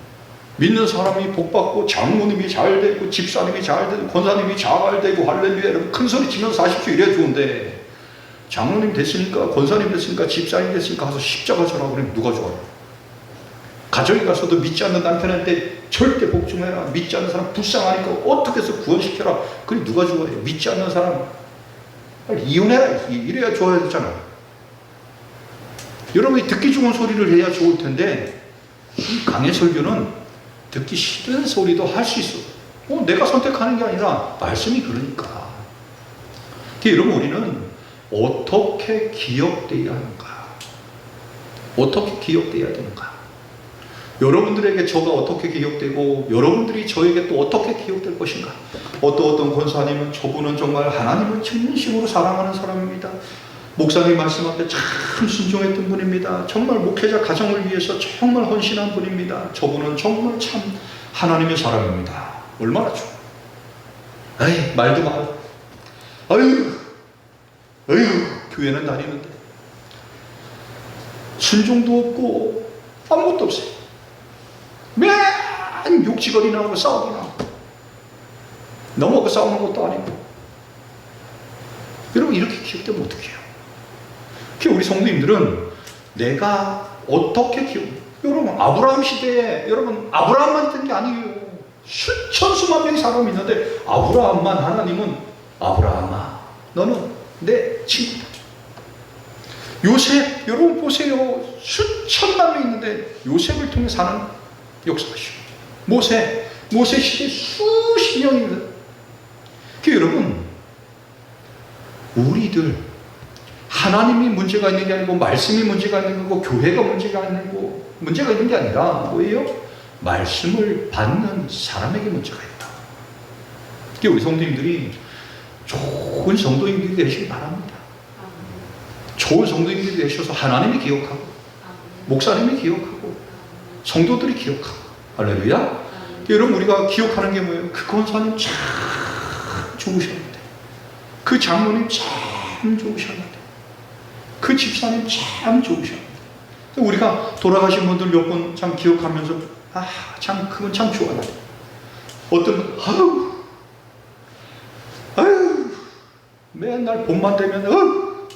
믿는 사람이 복받고 장모님이 잘 되고 집사님이 잘 되고 권사님이 잘 되고 할렐루야 여러분 큰 소리 치면서 사십시오. 이래야 좋은데, 장로님 됐으니까 권사님 됐으니까 집사님 됐으니까 가서 십자가 져라 그러면 누가 좋아요? 가정에 가서도 믿지 않는 남편한테 절대 복 좀 해라. 믿지 않는 사람 불쌍하니까 어떻게 해서 구원시켜라. 그래 누가 좋아해? 믿지 않는 사람 빨리 이혼해라. 이래야 좋아하잖아. 여러분이 듣기 좋은 소리를 해야 좋을 텐데, 이 강해 설교는 듣기 싫은 소리도 할 수 있어. 내가 선택하는 게 아니라 말씀이 그러니까. 여러분, 우리는 어떻게 기억되어야 하는가? 어떻게 기억되어야 되는가? 여러분들에게 저가 어떻게 기억되고 여러분들이 저에게 또 어떻게 기억될 것인가? 어떤 권사님은 저분은 정말 하나님을 진심으로 사랑하는 사람입니다. 목사님 말씀 앞에 참 순종했던 분입니다. 정말 목회자 가정을 위해서 정말 헌신한 분입니다. 저분은 정말 참 하나님의 사람입니다. 얼마나 좋아. 에이, 말도 마. 아유, 교회는 다니는데 순종도 없고 아무것도 없어요. 맨 욕지거리나 하고 싸우기나 하고 넘어가 싸우는 것도 아니고. 여러분, 이렇게 기억되면 어떡해요? 우리 성도님들은 내가 어떻게 여러분, 아브라함 시대에 여러분 아브라함만 있던 게 아니에요. 수천 수만 명의 사람이 있는데 아브라함만 하나님은 아브라함아 너는 내 친구다. 요셉 여러분 보세요. 수천만 명 있는데 요셉을 통해 사는 역사시오. 모세 시대 수십 명입니다. 여러분, 우리들 하나님이 문제가 있는 게 아니고 말씀이 문제가 있는 거고 교회가 문제가 있는 게 아니라 뭐예요? 말씀을 받는 사람에게 문제가 있다. 우리 성도님들이 좋은 성도님들이 되시기 바랍니다. 좋은 성도님들이 되셔서 하나님이 기억하고 목사님이 기억하고 성도들이 기억하고 할렐루야. 여러분, 우리가 기억하는 게 뭐예요? 그 권사님 참 좋으셨는데, 그 장로님 참 좋으셨는데, 그 집사님 참 좋으셨는데, 우리가 돌아가신 분들 몇 분 참 기억하면서 참 그건 참 좋아요. 어떤 아유 맨날 봄만 되면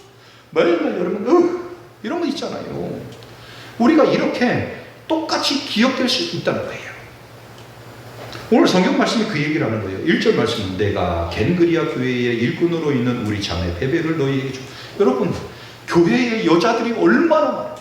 맨날 여러분 이런 거 있잖아요. 우리가 이렇게 똑같이 기억될 수 있다는 거예요. 오늘 성경 말씀이 그 얘기를 하는 거예요. 1절 말씀은 내가 겐그리아 교회의 일꾼으로 있는 우리 자매 베베를 너희에게 줘. 여러분, 교회의 여자들이 얼마나 많아요.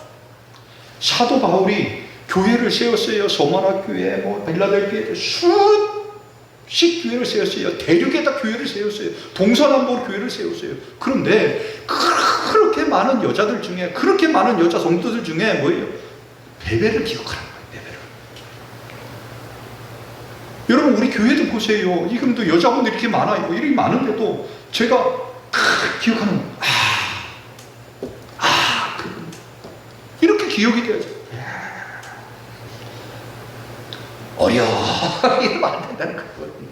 사도 바울이 교회를 세웠어요. 소마나 교회, 빌라델피아에 수십 교회를 세웠어요. 대륙에다 교회를 세웠어요. 동서남북 교회를 세웠어요. 그런데 그렇게 많은 여자들 중에, 그렇게 많은 여자 성도들 중에 뭐예요? 베베를 기억하는 거예요. 베베를. 여러분, 우리 교회도 보세요. 지금도 여자분들이 이렇게 많아요. 이렇게 많은데도 제가 기억하는 이렇게 기억이 돼야죠. 이러면 안 된다는 거거든요.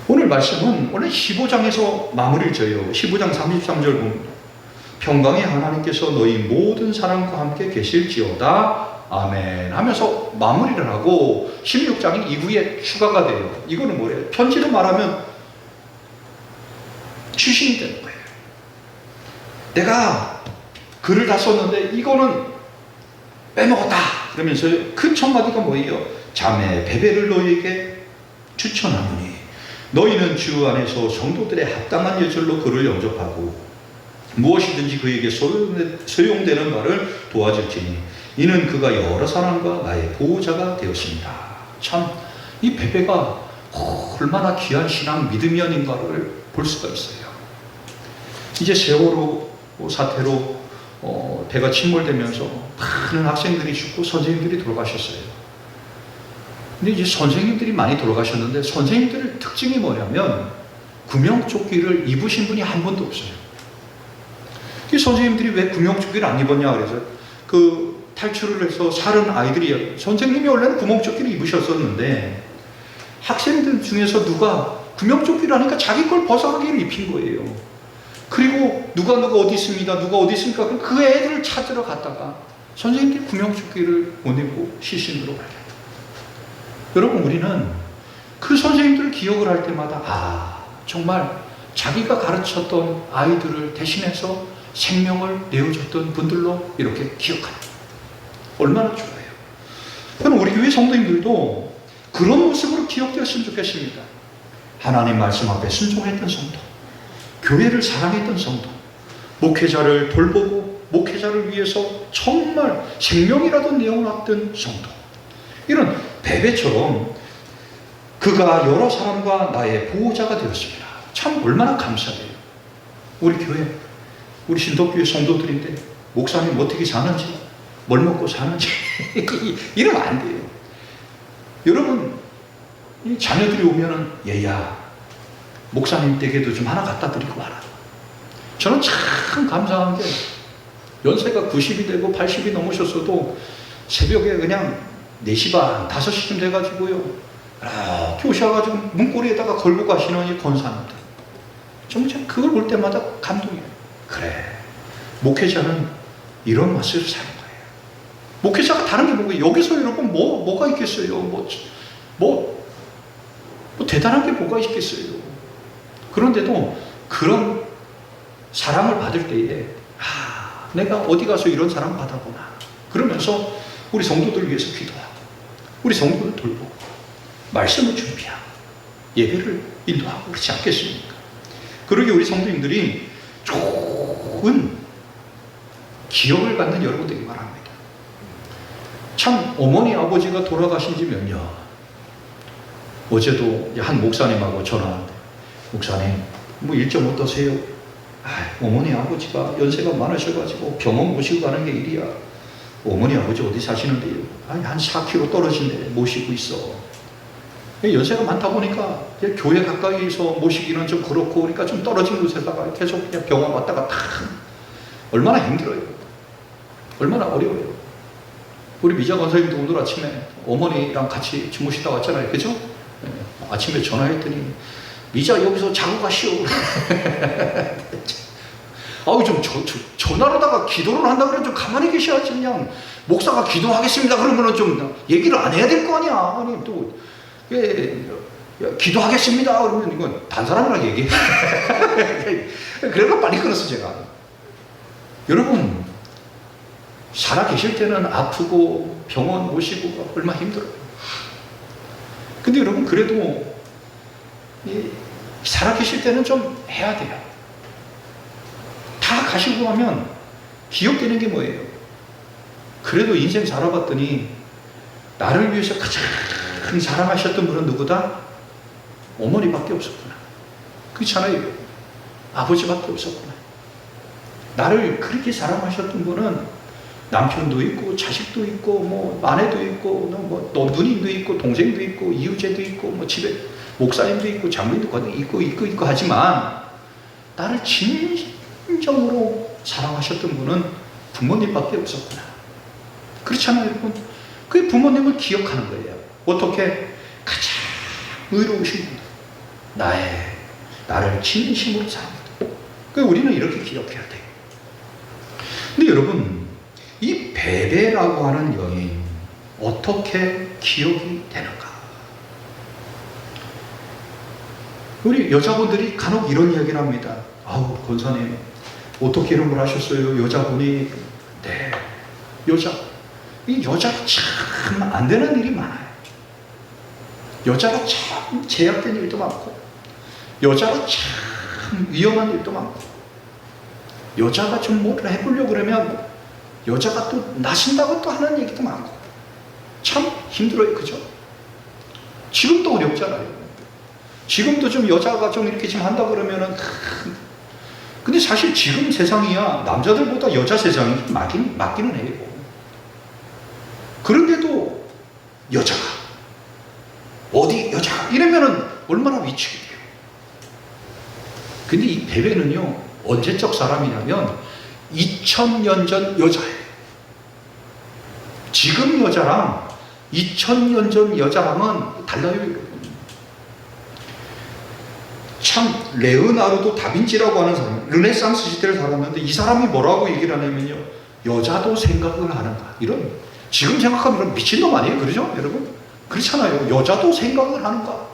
오늘 말씀은 원래 15장에서 마무리를 져요. 15장 33절 보면 평강의 하나님께서 너희 모든 사람과 함께 계실지어다 아멘 하면서 마무리를 하고 16장이 이후에 추가가 돼요. 이거는 뭐래요? 편지로 말하면 추신이 되는 거예요. 내가 글을 다 썼는데 이거는 빼먹었다 그러면서 그 첫 마디가 뭐예요? 자매 베베를 너희에게 추천하노니 너희는 주 안에서 성도들의 합당한 예절로 그를 영접하고 무엇이든지 그에게 소용되는 말을 도와줄지니 이는 그가 여러 사람과 나의 보호자가 되었습니다. 참 이 베베가 얼마나 귀한 신앙 믿음이 아닌가를 볼 수가 있어요. 이제 세월호 사태로 배가 침몰되면서 많은 학생들이 죽고 선생님들이 돌아가셨어요. 근데 이제 선생님들이 많이 돌아가셨는데 선생님들의 특징이 뭐냐면 구명조끼를 입으신 분이 한 번도 없어요. 이 선생님들이 왜 구명조끼를 안 입었냐 그래서 그 탈출을 해서 살은 아이들이 선생님이 원래는 구명조끼를 입으셨었는데 학생들 중에서 누가 구명조끼를 하니까 자기 걸 벗어가기를 입힌 거예요. 그리고 누가 어디 있습니다. 누가 어디 있습니까? 그럼 그 애들을 찾으러 갔다가 선생님들이 구명조끼를 못 입고 시신으로 발견. 여러분 우리는 그 선생님들을 기억을 할 때마다 정말 자기가 가르쳤던 아이들을 대신해서 생명을 내어줬던 분들로 이렇게 기억합니다. 얼마나 좋아요. 그럼 우리 교회 성도님들도 그런 모습으로 기억되었으면 좋겠습니다. 하나님 말씀 앞에 순종했던 성도, 교회를 사랑했던 성도, 목회자를 돌보고 목회자를 위해서 정말 생명이라도 내어놨던 성도, 이런 베베처럼 그가 여러 사람과 나의 보호자가 되었습니다. 참 얼마나 감사해요. 우리 교회, 우리 신덕교회 성도들인데 목사님 어떻게 사는지, 뭘 먹고 사는지 이러면 안 돼요. 여러분 이 자녀들이 오면은 얘야 목사님 댁에도 좀 하나 갖다 드리고 와라. 저는 참 감사한 게 연세가 90이 되고 80이 넘으셨어도 새벽에 그냥 4시 반, 5시쯤 돼가지고요 이렇게 오셔가지고 문고리에다가 걸고 가시는 이 권사님들, 정말 그걸 볼 때마다 감동이에요. 그래, 목회자는 이런 맛을 사는 거예요. 목회자가 다른 게 뭐가, 여기서 여러분 뭐가 있겠어요? 뭐 대단한 게 뭐가 있겠어요? 그런데도 그런 사랑을 받을 때에 내가 어디 가서 이런 사랑 받았구나 그러면서 우리 성도들 위해서 기도하고 우리 성도들 돌보고 말씀을 준비하고 예배를 인도하고 그렇지 않겠습니까? 그러게 우리 성도님들이 좋은 기억을 갖는 여러분 되기 바랍니다. 참 어머니 아버지가 돌아가신 지 몇 년, 어제도 한 목사님하고 전화하는데 목사님 뭐 일정 어떠세요? 어머니 아버지가 연세가 많으셔가지고 병원 모시고 가는 게 일이야. 어머니 아버지 어디 사시는데요? 한 4km 떨어진 데 모시고 있어. 연세가 많다 보니까 교회 가까이서 모시기는 좀 그렇고 그러니까 좀 떨어진 곳에다가 계속 그냥 병원 왔다 갔다. 얼마나 힘들어요. 얼마나 어려워요. 우리 미자 권사님도 오늘 아침에 어머니랑 같이 주무시다 왔잖아요. 그죠? 네. 아침에 전화했더니 미자 여기서 자고 가시오. 좀 전화로다가 기도를 한다 그러면 좀 가만히 계셔야지. 그냥 목사가 기도하겠습니다 그러면은 좀 얘기를 안 해야 될 거 아니야. 아니 또 기도하겠습니다 그러면 이건 다른 사람이랑 얘기해. 그래서 빨리 끊었어 제가. 여러분 살아 계실 때는 아프고 병원 모시고 얼마나 힘들어요. 근데 여러분 그래도 살아 계실 때는 좀 해야 돼요. 다 가시고 하면 기억되는 게 뭐예요? 그래도 인생 살아봤더니 나를 위해서 가장 사랑하셨던 분은 누구다? 어머니밖에 없었구나. 그렇잖아요. 아버지밖에 없었구나. 나를 그렇게 사랑하셨던 분은 남편도 있고 자식도 있고 뭐 아내도 있고 뭐 누님도 있고 동생도 있고 이웃제도 있고 뭐 집에 목사님도 있고 장로님도 있고 하지만 나를 진정으로 사랑하셨던 분은 부모님밖에 없었구나. 그렇잖아요, 여러분. 그 부모님을 기억하는 거예요. 어떻게? 가장 의로우신 분, 나를 진심으로 사랑하는 분. 그러니까 우리는 이렇게 기억해야 돼요. 근데 여러분, 이 베베라고 하는 여인 어떻게 기억이 되는가? 우리 여자분들이 간혹 이런 이야기를 합니다. 권사님 어떻게 이런 걸 하셨어요? 여자분이. 네, 이 여자가 참 안 되는 일이 많아요. 여자가 참 제약된 일도 많고 여자가 참 위험한 일도 많고 여자가 좀 뭐를 해보려고 그러면 여자가 또 나선다고 또 하는 얘기도 많고 참 힘들어요. 그죠? 지금도 어렵잖아요. 지금도 좀 여자가 좀 이렇게 좀 한다 그러면은 근데 사실 지금 세상이야 남자들보다 여자 세상이 좀 맞기는 해요. 그런데도 여자가 어디 여자가 이러면은 얼마나 위축이 돼요. 근데 이 베베는요 언제적 사람이냐면 2000년 전 여자예요. 지금 여자랑 2000년 전 여자랑은 달라요, 여러분. 참 레오나르도 다빈치라고 하는 사람, 르네상스 시대를 살았는데 이 사람이 뭐라고 얘기를 하냐면요, 여자도 생각을 하는가. 이런, 지금 생각하면 이런 미친놈 아니에요, 그러죠, 여러분? 그렇잖아요. 여자도 생각을 하는가.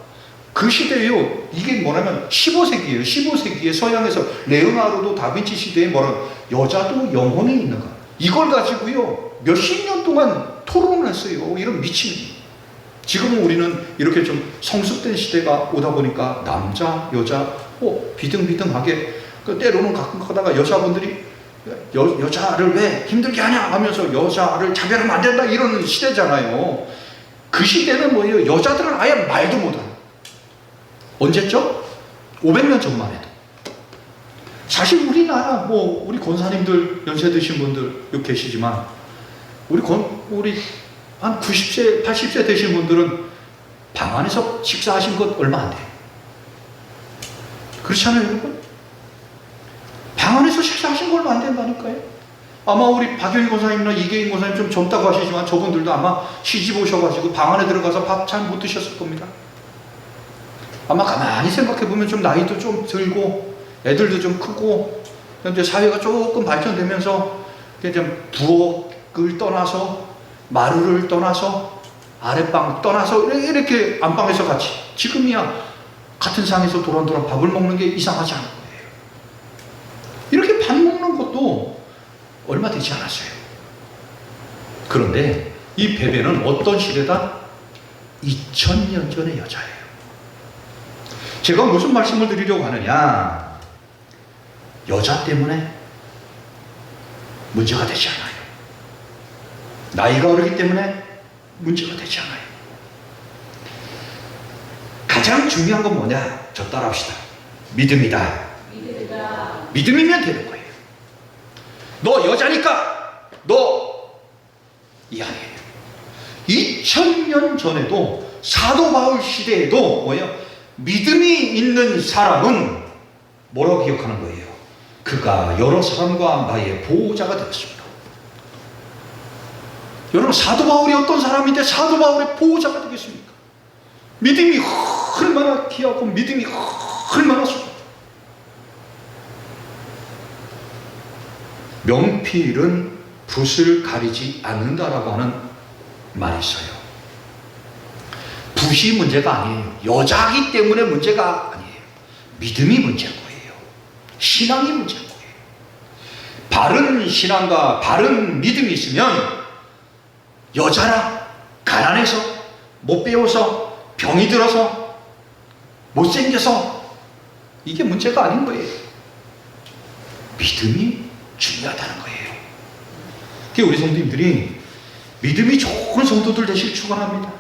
그 시대에요, 이게 뭐냐면 15세기예요. 15세기에 서양에서 레오나르도 다빈치 시대에 뭐라면 여자도 영혼이 있는가. 이걸 가지고요 몇십 년 동안 토론을 했어요. 이런 미친. 지금은 우리는 이렇게 좀 성숙된 시대가 오다 보니까 남자, 여자 비등비등하게, 때로는 가끔 가다가 여자분들이 여자를 왜 힘들게 하냐 하면서 여자를 차별하면 안 된다 이러는 시대잖아요. 그 시대는 뭐예요? 여자들은 아예 말도 못해요. 언제죠? 500년 전만 해도. 사실 우리나라 우리 권사님들 연세 드신 분들 여기 계시지만 우리 한 90세, 80세 되신 분들은 방 안에서 식사하신 것 얼마 안 돼요. 그렇지 않아요, 여러분? 방 안에서 식사하신 거 얼마 안 된다니까요. 아마 우리 박영희 권사님이나 이계인 권사님 좀 젊다고 하시지만 저분들도 아마 시집 오셔가지고 방 안에 들어가서 밥 잘 못 드셨을 겁니다. 아마 가만히 생각해보면 좀 나이도 좀 들고 애들도 좀 크고 이제 사회가 조금 발전되면서 좀 부엌을 떠나서 마루를 떠나서 아랫방 떠나서 이렇게 안방에서 같이 지금이야 같은 상에서 도란도란 밥을 먹는 게 이상하지 않은 거예요. 이렇게 밥 먹는 것도 얼마 되지 않았어요. 그런데 이 베베는 어떤 시대다? 2000년 전의 여자예요. 제가 무슨 말씀을 드리려고 하느냐, 여자 때문에 문제가 되지 않아요. 나이가 어리기 때문에 문제가 되지 않아요. 가장 중요한 건 뭐냐? 저 따라합시다. 믿음이다. 믿음이면 되는 거예요. 너 여자니까 너 이 아니에요. 2000년 전에도 사도 바울 시대에도 뭐예요? 믿음이 있는 사람은 뭐라고 기억하는 거예요? 그가 여러 사람과 나의 보호자가 되었습니다. 여러분, 사도 바울이 어떤 사람인데 사도 바울의 보호자가 되겠습니까? 믿음이 얼마나 귀하고 믿음이 얼마나 소중해요. 명필은 붓을 가리지 않는다라고 하는 말이 있어요. 붓이 문제가 아니에요. 여자이기 때문에 문제가 아니에요. 믿음이 문제인 거예요. 신앙이 문제인 거예요. 바른 신앙과 바른 믿음이 있으면 여자라 가난해서 못 배워서 병이 들어서 못생겨서 이게 문제가 아닌 거예요. 믿음이 중요하다는 거예요. 우리 성도님들이 믿음이 좋은 성도들 되시길 축원합니다.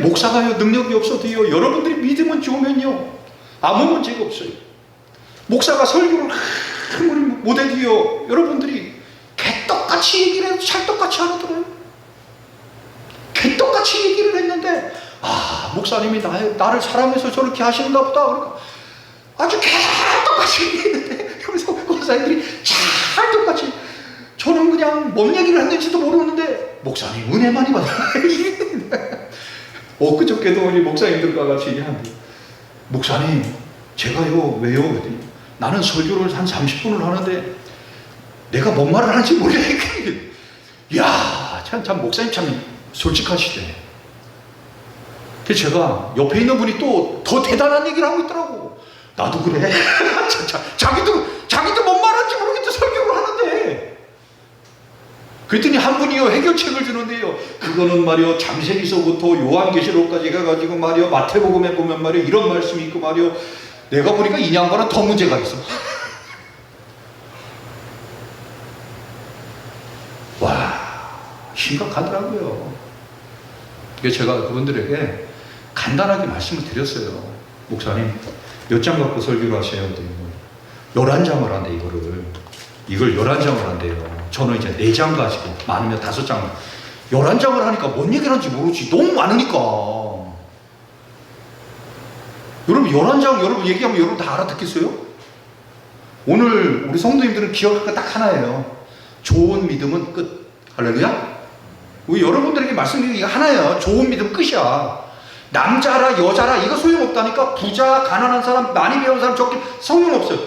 목사가요 능력이 없어도요 여러분들이 믿음은 좋으면요 아무 문제가 없어요. 목사가 설교를 아무리 못해도요 여러분들이 개떡같이 얘기를 해도 찰떡같이 알아들어요. 개떡같이 얘기를 했는데 목사님이 나를 사랑해서 저렇게 하시는가 보다. 그러니까 아주 개떡같이 얘기했는데 그래서 목사님들이 찰떡같이, 저는 그냥 뭔 얘기를 했는지도 모르는데 목사님 은혜 많이 받아요. 엊그저께도 우리 목사님들과 같이 얘기하는데, 목사님 제가요 왜요? 그랬더니 나는 설교를 한 30분을 하는데 내가 뭔 말을 하는지 몰라요. 이야 참 목사님 참 솔직하시대. 그래서 제가 옆에 있는 분이 또 더 대단한 얘기를 하고 있더라고. 나도 그래. 자기도 뭔 말하는지 모르겠다 설교를 하는데. 그랬더니 한 분이요 해결책을 주는데요, 그거는 말이요 창세기서부터 요한계시록까지 가가지고 말이요 마태복음에 보면 말이요 이런 말씀이 있고 말이요, 내가 보니까 이 양반은 더 문제가 있어. 와 심각하더라고요. 그래서 제가 그분들에게 간단하게 말씀을 드렸어요. 목사님 몇 장 갖고 설교를 하셔야 돼요. 11장을 한대, 이거를. 이걸 11장을 한대요. 저는 이제 4장 가지고, 많으면 5장. 11장을 하니까 뭔 얘기를 하는지 모르지. 너무 많으니까. 여러분, 11장 여러분 얘기하면 여러분 다 알아듣겠어요? 오늘 우리 성도님들은 기억할 거 딱 하나예요. 좋은 믿음은 끝. 할렐루야? 우리 여러분들에게 말씀드리는 게 하나예요. 좋은 믿음 끝이야. 남자라 여자라 이거 소용없다니까. 부자 가난한 사람 많이 배운 사람 적게 소용없어요.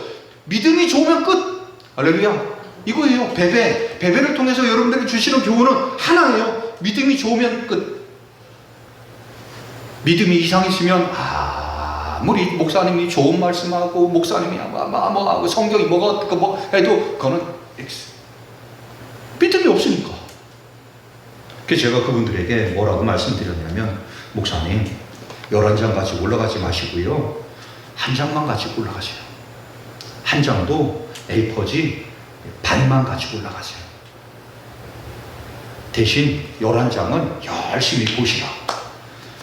믿음이 좋으면 끝. 할렐루야. 이거예요. 베베를 통해서 여러분들에게 주시는 교훈은 하나예요. 믿음이 좋으면 끝. 믿음이 이상했으면 아무리 목사님이 좋은 말씀하고 목사님이 뭐하고 성경이 뭐 해도 그거는 X. 믿음이 없으니까. 그래서 제가 그분들에게 뭐라고 말씀드렸냐면, 목사님 11장 가지고 올라가지 마시고요, 한 장만 가지고 올라가세요. 한 장도 A4지 반만 가지고 올라가세요. 대신 11장은 열심히 보시라.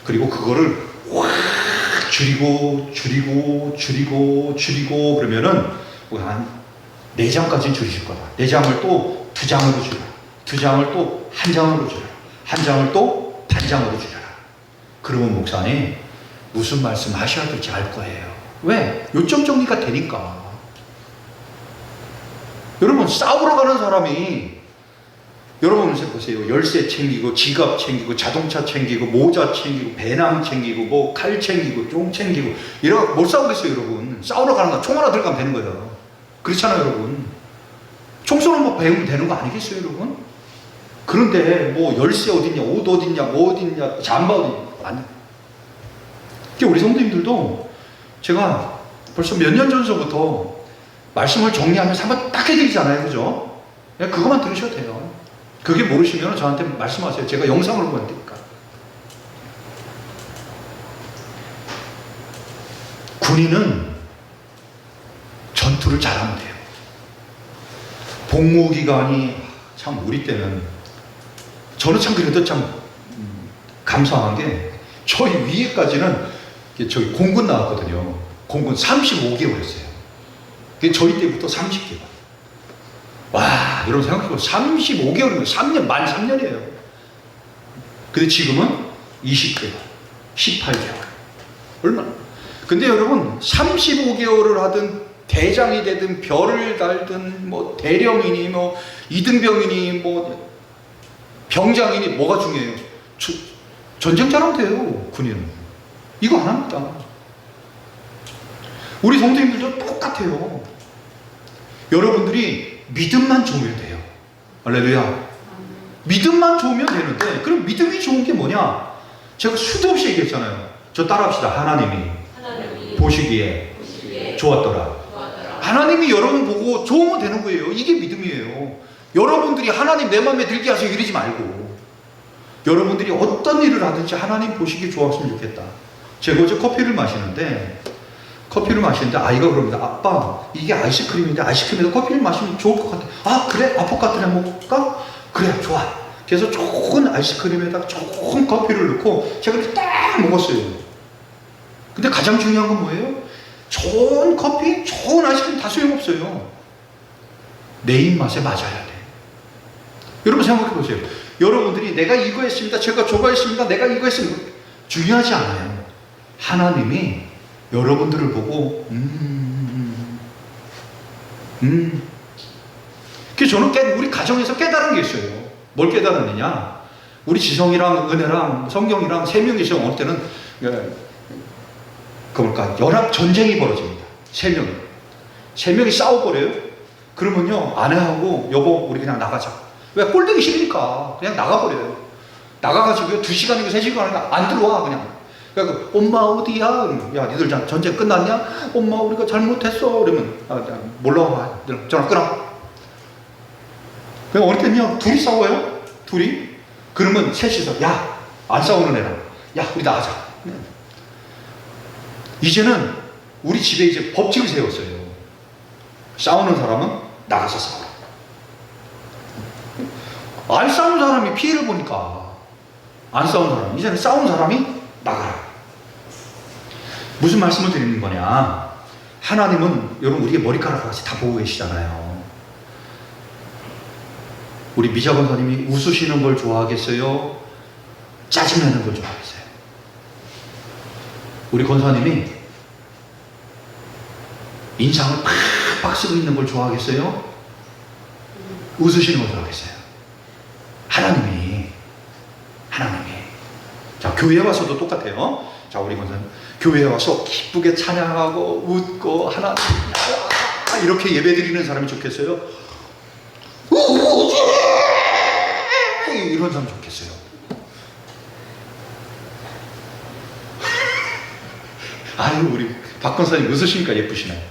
그리고 그거를 확 줄이고 그러면은 한 4장까지 줄이실 거다. 4장을 또 2장으로 줄여라. 2장을 또 1장으로 줄여라. 1장을 또 반장으로 줄여라. 그러면 목사님 무슨 말씀 하셔야 될지 알 거예요. 왜? 요점 정리가 되니까. 여러분, 싸우러 가는 사람이, 여러분 보세요. 열쇠 챙기고 지갑 챙기고 자동차 챙기고 모자 챙기고 배낭 챙기고 뭐 칼 챙기고 쫑 챙기고 이러고 못 싸우겠어요. 여러분, 싸우러 가는 거 총 하나 들어가면 되는 거예요. 그렇잖아요. 여러분, 총 쏘는 거 배우면 되는 거 아니겠어요. 여러분? 그런데 뭐 열쇠 어딨냐, 옷 어딨냐, 뭐 어딨냐, 잠바 어딨냐, 아니. 우리 성도님들도 제가 벌써 몇 년 전서부터 말씀을 정리하면서 한번 딱 해드리잖아요. 그죠? 그냥 그것만 들으셔도 돼요. 그게 모르시면 저한테 말씀하세요. 제가 영상으로 보면 되니까. 군인은 전투를 잘하면 돼요. 복무기간이 참, 우리 때는, 저는 참 그래도 참 감사한 게, 저희 위에까지는 저희 공군 나왔거든요. 공군 35개월이었어요. 저희 때부터 30개월. 와, 여러분 생각해보세요. 35개월이면 3년, 만 3년이에요. 근데 지금은 20개월, 18개월. 얼마나? 근데 여러분, 35개월을 하든, 대장이 되든, 별을 달든, 뭐, 대령이니, 뭐, 이등병이니, 뭐, 병장이니, 뭐가 중요해요? 전쟁 잘하면 돼요, 군인은. 이거 안 합니다. 우리 성도님들도 똑같아요. 여러분들이 믿음만 좋으면 돼요. 할렐루야. 믿음만 좋으면 되는데, 그럼 믿음이 좋은 게 뭐냐? 제가 수도 없이 얘기했잖아요. 저 따라합시다. 하나님이 보시기에 좋았더라. 하나님이 여러분 보고 좋으면 되는 거예요. 이게 믿음이에요. 여러분들이 하나님 내 마음에 들게 하세요 이러지 말고, 여러분들이 어떤 일을 하든지 하나님 보시기에 좋았으면 좋겠다. 제가 어제 커피를 마시는데 아이가 그럽니다. 아빠, 이게 아이스크림인데 아이스크림에서 커피를 마시면 좋을 것 같아. 아, 그래? 아포카토에 먹을까? 그래, 좋아. 그래서 조금 아이스크림에다가 조금 커피를 넣고 제가 이렇게 딱 먹었어요. 근데 가장 중요한 건 뭐예요? 좋은 커피, 좋은 아이스크림 다 소용없어요. 내 입맛에 맞아야 돼. 여러분 생각해 보세요. 여러분들이 내가 이거 했습니다, 제가 저거 했습니다, 내가 이거 했습니다, 중요하지 않아요. 하나님이 여러분들을 보고 그래서 저는 우리 가정에서 깨달은 게 있어요. 뭘 깨달았느냐? 우리 지성이랑 은혜랑 성경이랑 세 명이서 어느 때는 연합 전쟁이 벌어집니다. 세 명이 싸워버려요. 그러면요, 아내하고 여보 우리 그냥 나가자. 왜? 꼴보기 싫으니까 그냥 나가버려요. 나가가지고 2시간이고 3시간이고 안 들어와. 그냥. 그러니까 엄마 어디야? 야, 니들 전쟁 끝났냐? 엄마 우리가 잘못했어. 그러면 몰라와. 전화 끊어. 그냥 어느 때는요, 둘이 싸워요. 둘이. 그러면 셋이서, 야, 안 싸우는 애랑, 야, 우리 나가자. 이제는 우리 집에 이제 법칙을 세웠어요. 싸우는 사람은 나가서 싸워. 안 싸우는 사람이 피해를 보니까 안 싸우는 사람, 이제는 싸우는 사람이 나가라. 무슨 말씀을 드리는 거냐? 하나님은 여러분 우리의 머리카락 같이 다 보고 계시잖아요. 우리 미자 권사님이 웃으시는 걸 좋아하겠어요? 짜증내는 걸 좋아하겠어요? 우리 권사님이 인상을 팍팍 쓰고 있는 걸 좋아하겠어요? 웃으시는 걸 좋아하겠어요? 하나님이 자, 교회에 와서도 똑같아요. 자, 우리 권사님 교회에 와서 기쁘게 찬양하고 웃고 하나님 이렇게 예배드리는 사람이 좋겠어요? 이런 사람 좋겠어요? 아유, 우리 박 권사님 웃으시니까 예쁘시네.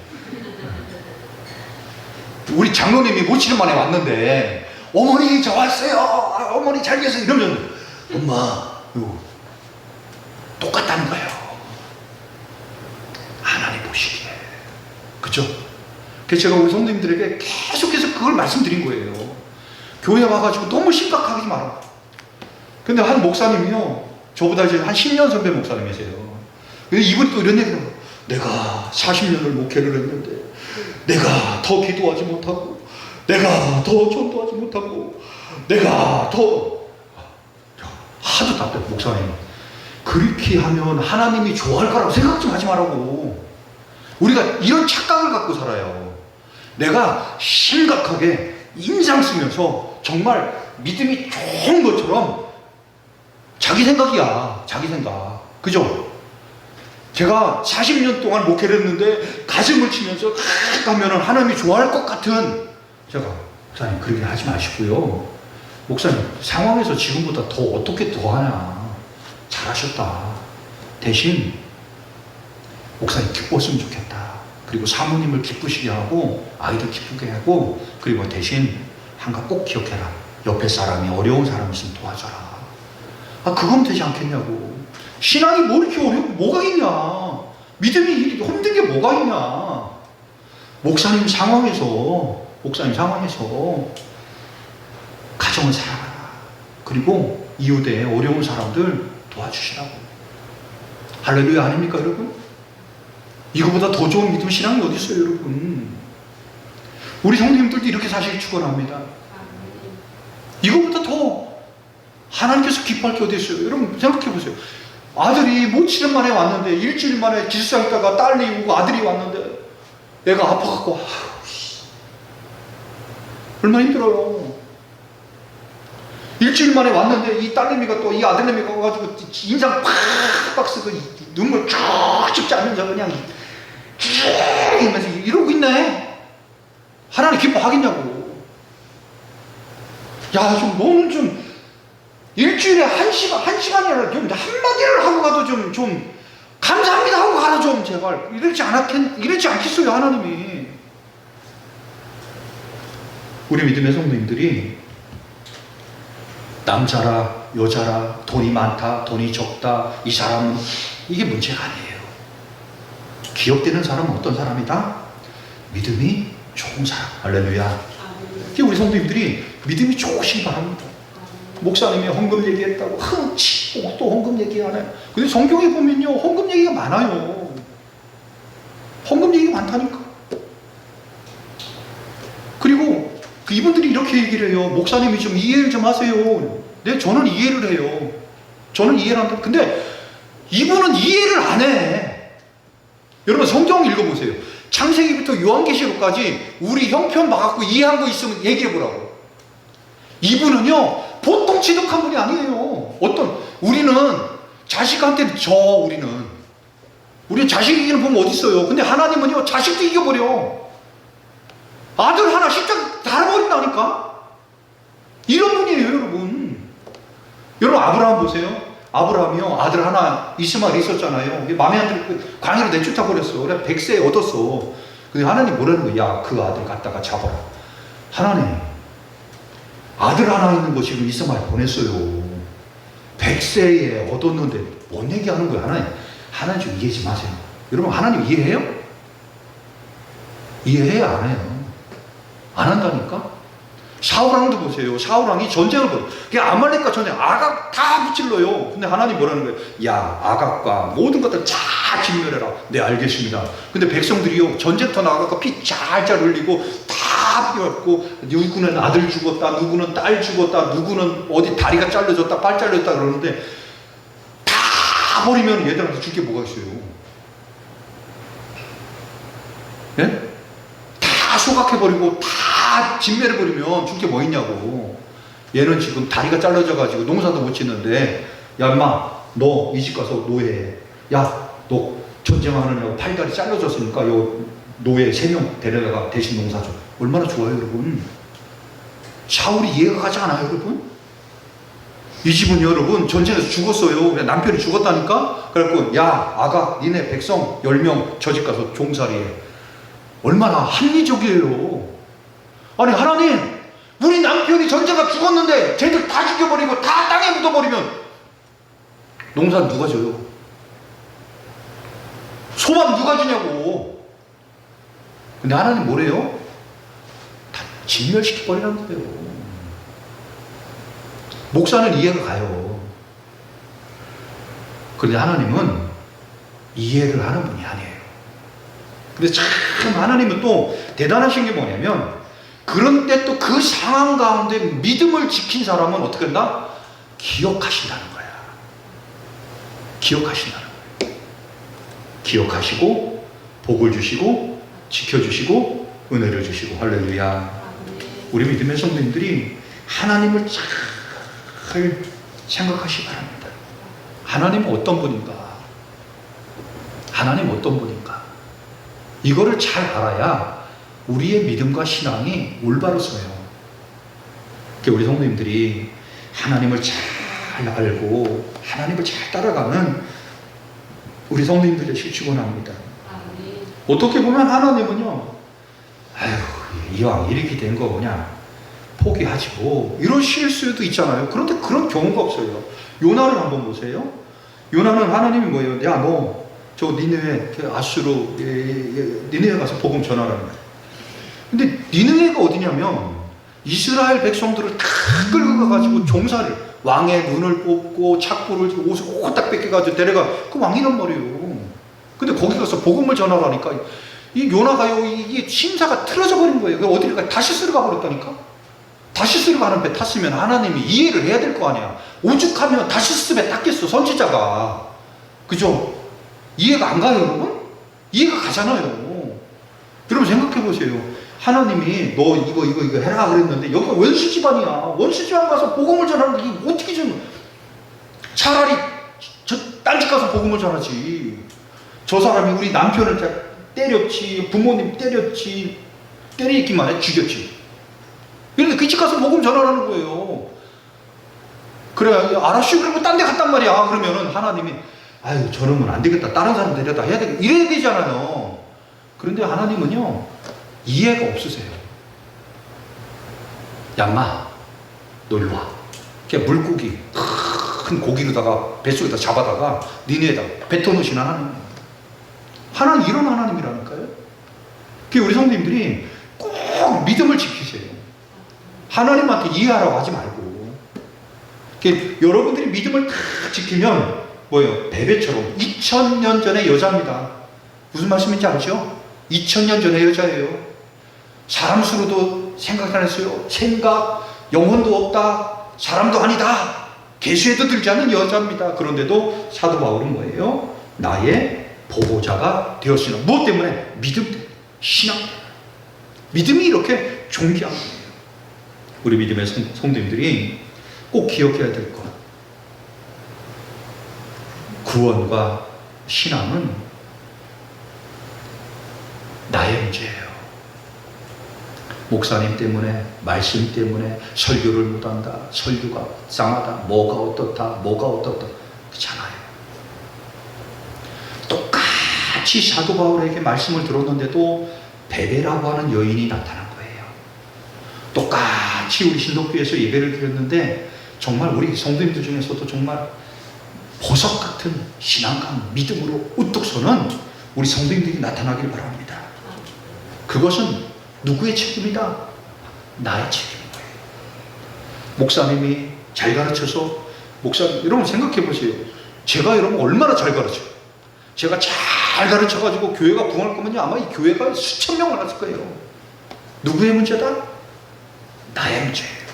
우리 장로님이 모치는 만에 왔는데 어머니 저 왔어요, 어머니 잘 계세요 이러면 엄마 이거 똑같다는 거예요. 하나님 보시기에. 그쵸? 그래서 제가 우리 성도님들에게 계속해서 그걸 말씀드린 거예요. 교회 와가지고 너무 심각하게 말아. 근데 한 목사님이요, 저보다 이제 한 10년 선배 목사님이세요. 근데 이분이 또 이런 얘기를 해요. 내가 40년을 목회를 했는데 내가 더 기도하지 못하고 내가 더 전도하지 못하고 내가 더 하도 답답해. 목사님 그렇게 하면 하나님이 좋아할 거라고 생각 좀 하지 말라고. 우리가 이런 착각을 갖고 살아요. 내가 심각하게 인상 쓰면서 정말 믿음이 좋은 것처럼 자기 생각이야. 자기 생각. 그죠? 제가 40년 동안 목회를 했는데 가슴을 치면서 가면은 하나님이 좋아할 것 같은, 제가 목사님 그렇게 하지 마시고요. 목사님 상황에서 지금보다 더 어떻게 더 하냐. 잘하셨다. 대신 목사님 기뻤으면 좋겠다. 그리고 사모님을 기쁘시게 하고 아이들 기쁘게 하고, 그리고 대신 한 가지 꼭 기억해라. 옆에 사람이 어려운 사람 있으면 도와줘라. 아, 그건 되지 않겠냐고. 신앙이 뭐 이렇게 어려운 뭐가 있냐. 믿음이 이렇게 힘든 게 뭐가 있냐. 목사님 상황에서 가정을 사랑하라. 그리고 이웃에 어려운 사람들 도와주시라고. 할렐루야 아닙니까 여러분? 이거보다 더 좋은 믿음 신앙이 어디 있어요 여러분? 우리 성도님들도 이렇게 사실 축원합니다. 이거보다 더 하나님께서 기뻐할 게 어디 있어요? 여러분 생각해 보세요. 아들이 못 7년 만에 왔는데, 일주일 만에 기숙사 있다가 딸이 오고 아들이 왔는데 애가 아파갖고 얼마나 힘들어요. 일주일 만에 왔는데 이 딸내미가 또 이 아들내미가 와가지고 인상 팍팍 쓰고 눈물 쭉쭉 짜면서 그냥 쭉 이러면서 이러고 있네. 하나님 기뻐하겠냐고. 야, 좀 너는 좀 일주일에 한 시간이라도 좀 한마디를 하고 가도 좀 감사합니다 하고 가라 좀 제발. 이러지 않겠어요 하나님이. 우리 믿음의 성도님들이 남자라 여자라 돈이 많다 돈이 적다 이 사람은 이게 문제가 아니에요. 기억되는 사람은 어떤 사람이다? 믿음이 좋은 사람. 할렐루야. 이게 우리 성도님들이 믿음이 좋으시기 바랍니다. 목사님이 헌금 얘기했다고 흥치 또 헌금 얘기하네. 근데 성경에 보면요 헌금 얘기가 많아요. 헌금 얘기가 많다니까. 그리고 이분들이 이렇게 얘기를 해요. 목사님이 좀 이해를 좀 하세요. 네, 저는 이해를 해요. 저는 이해를 한다. 근데 이분은 이해를 안 해. 여러분 성경 읽어보세요. 창세기부터 요한계시록까지 우리 형편 봐갖고 이해한 거 있으면 얘기해보라고. 이분은요 보통 지독한 분이 아니에요. 우리는 자식한테 우리는 자식 이기는 보면 어디 있어요. 근데 하나님은요 자식도 이겨버려. 아들 하나 십자가 달아버린다니까. 이런 분이에요 여러분. 여러분 아브라함 보세요. 아브라함이요 아들 하나 이스마엘 있었잖아요. 마음에 안 들고 광야로 내쫓아 버렸어. 그래 100세 얻었어. 근데 하나님 뭐라는 거야? 야, 그 아들 갖다가 잡아라. 하나님 아들 하나 있는 거 지금 이스마엘 보냈어요. 100세에 얻었는데 뭔 얘기하는 거야? 하나님 좀 이해 좀 하세요. 여러분 하나님 이해해요? 이해해요 안 해요? 안 한다니까? 사울왕도 보세요. 사울왕이 전쟁을 벌여. 그 아말렉과 전쟁, 아각 다 붙일러요. 근데 하나님 뭐라는 거예요? 야, 아각과 모든 것들 다 진멸해라. 네, 알겠습니다. 근데 백성들이요, 전쟁터 나가서 피 잘잘 흘리고 다 피웠고, 누구는 아들 죽었다, 누구는 딸 죽었다, 누구는 어디 다리가 잘려졌다, 팔 잘렸다 그러는데 다 버리면 얘들한테 줄 게 뭐가 있어요? 예? 다 소각해버리고 다 진멸해버리면 줄 게 뭐 있냐고. 얘는 지금 다리가 잘라져가지고 농사도 못 짓는데, 야 인마 너 이 집 가서 노예해. 야 너 전쟁하느냐고 팔다리 잘라졌으니까 요 노예 3명 데려다가 대신 농사 줘. 얼마나 좋아요 여러분. 사울이 이해가 가지 않아요 여러분? 이 집은 여러분 전쟁에서 죽었어요. 남편이 죽었다니까? 그래갖고 야 아가 니네 백성 10명 저 집 가서 종살이해. 얼마나 합리적이에요. 아니 하나님, 우리 남편이 전쟁가 죽었는데 쟤들 다 죽여버리고 다 땅에 묻어버리면 농사는 누가 져요? 소만 누가 주냐고. 근데 하나님 뭐래요? 다 진멸시켜버리라는 거예요. 목사는 이해가 가요. 그런데 하나님은 이해를 하는 분이 아니에요. 근데 참 하나님은 또 대단하신 게 뭐냐면, 그런데 또 그 상황 가운데 믿음을 지킨 사람은 어떻게 한다? 기억하신다는 거야. 기억하신다는 거야. 기억하시고 복을 주시고 지켜주시고 은혜를 주시고. 할렐루야. 우리 믿음의 성도님들이 하나님을 잘 생각하시기 바랍니다. 하나님은 어떤 분인가? 하나님 어떤 분인가? 이거를 잘 알아야 우리의 믿음과 신앙이 올바로 서요. 우리 성도님들이 하나님을 잘 알고 하나님을 잘 따라가는 우리 성도님들이 되시기 축원합니다. 어떻게 보면 하나님은요, 아휴 이왕 이렇게 된 거 그냥 포기하지 뭐 이러실 수도 있잖아요. 그런데 그런 경우가 없어요. 요나를 한번 보세요. 요나는 하나님이 뭐예요? 야 너 저 니느웨 아수르 니느웨 가서 복음 전하라는 거예요. 근데 니느웨가 어디냐면 이스라엘 백성들을 다 끌고 가가지고 종살을, 왕의 눈을 뽑고 착부를 옷을 호딱 뺏겨가지고 데려가. 그 왕이란 말이에요. 근데 거기 가서 복음을 전하라니까 이 요나가요, 이게 심사가 틀어져 버린 거예요. 어디를 가? 다시스를 가버렸다니까. 다시스를 가는 배 탔으면 하나님이 이해를 해야 될 거 아니야. 오죽하면 다시스 배 탔겠어 선지자가. 그죠? 이해가 안 가요 여러분? 이해가 가잖아요. 여러분 생각해 보세요. 하나님이 너 이거 해라 그랬는데 여기가 원수 집안이야. 원수 집안 가서 복음을 전하는데 이게 어떻게 좀, 차라리 저 딴 집 가서 복음을 전하지. 저 사람이 우리 남편을 때렸지, 부모님 때렸지, 때리기만 해, 죽였지. 그런데 그 집 가서 복음 전하라는 거예요. 그래 알았슈. 그리고 딴 데 갔단 말이야. 그러면은 하나님이 아유 저러면 안 되겠다, 다른 사람 데려다 해야 되겠다 이래야 되잖아요. 그런데 하나님은요 이해가 없으세요. 양마 너 일로 와. 그냥 물고기 큰 고기로다가 뱃속에다 잡아다가 니네에다 뱉어놓으신 하나님. 하나님 이런 하나님이라니까요. 그 우리 성도님들이 꼭 믿음을 지키세요. 하나님한테 이해하라고 하지 말고. 여러분들이 믿음을 다 지키면 뭐예요? 베베처럼 2000년 전의 여자입니다. 무슨 말씀인지 아시죠? 2000년 전의 여자예요. 사람 수로도 생각 안 했어요. 생각, 영혼도 없다, 사람도 아니다, 계수에도 들지 않는 여자입니다. 그런데도 사도 바울은 뭐예요? 나의 보호자가 되었으나. 무엇 때문에? 믿음 때문에, 신앙 때문에. 믿음이 이렇게 존귀한 거예요. 우리 믿음의 성도님들이 꼭 기억해야 될 것. 구원과 신앙은 나의 문제예요. 목사님 때문에, 말씀 때문에 설교를 못한다, 설교가 쌍하다, 뭐가 어떻다, 그렇잖아요. 똑같이 사도 바울에게 말씀을 들었는데도 베베라고 하는 여인이 나타난 거예요. 똑같이 우리 신도교에서 예배를 드렸는데 정말 우리 성도님들 중에서도 정말 보석 같은 신앙과 믿음으로 우뚝 서는 우리 성도님들이 나타나길 바랍니다. 그것은 누구의 책임이다? 나의 책임인 거예요. 목사님이 잘 가르쳐서 여러분 생각해 보세요. 제가 여러분 얼마나 잘 가르쳐요. 제가 잘 가르쳐가지고 교회가 부흥할 거면요, 아마 이 교회가 수천 명을 왔을 거예요. 누구의 문제다? 나의 문제예요.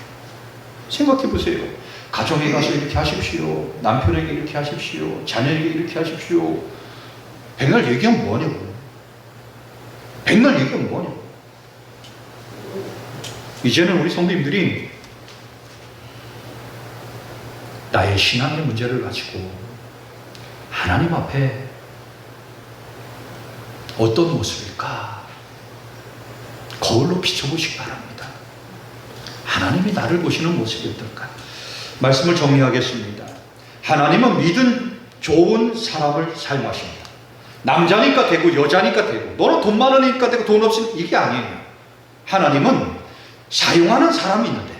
생각해 보세요. 가정에 가서 이렇게 하십시오. 남편에게 이렇게 하십시오. 자녀에게 이렇게 하십시오. 백날 얘기하면 뭐하냐고. 백날 얘기하면 뭐하냐고. 이제는 우리 성도님들이 나의 신앙의 문제를 가지고 하나님 앞에 어떤 모습일까 거울로 비춰보시기 바랍니다. 하나님이 나를 보시는 모습이 어떨까? 말씀을 정리하겠습니다. 하나님은 믿음 좋은 사람을 사용하십니다. 남자니까 되고 여자니까 되고 너는 돈 많으니까 되고 돈 없으니까 이게 아니에요. 하나님은 사용하는 사람이 있는데,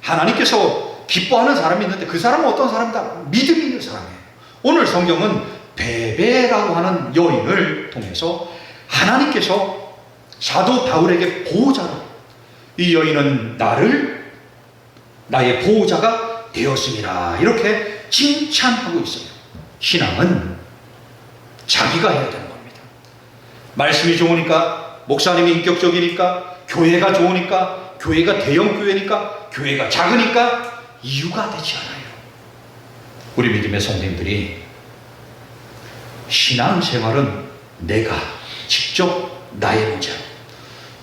하나님께서 기뻐하는 사람이 있는데 그 사람은 어떤 사람이다? 믿음이 있는 사람이에요. 오늘 성경은 베베라고 하는 여인을 통해서 하나님께서 사도 바울에게 보호자로, 이 여인은 나의 보호자가 되었습니다, 이렇게 칭찬하고 있어요. 신앙은 자기가 해야 되는 겁니다. 말씀이 좋으니까, 목사님이 인격적이니까, 교회가 좋으니까, 교회가 대형 교회니까, 교회가 작으니까 이유가 되지 않아요. 우리 믿음의 성도님들이 신앙생활은 내가 직접 나의 문제로,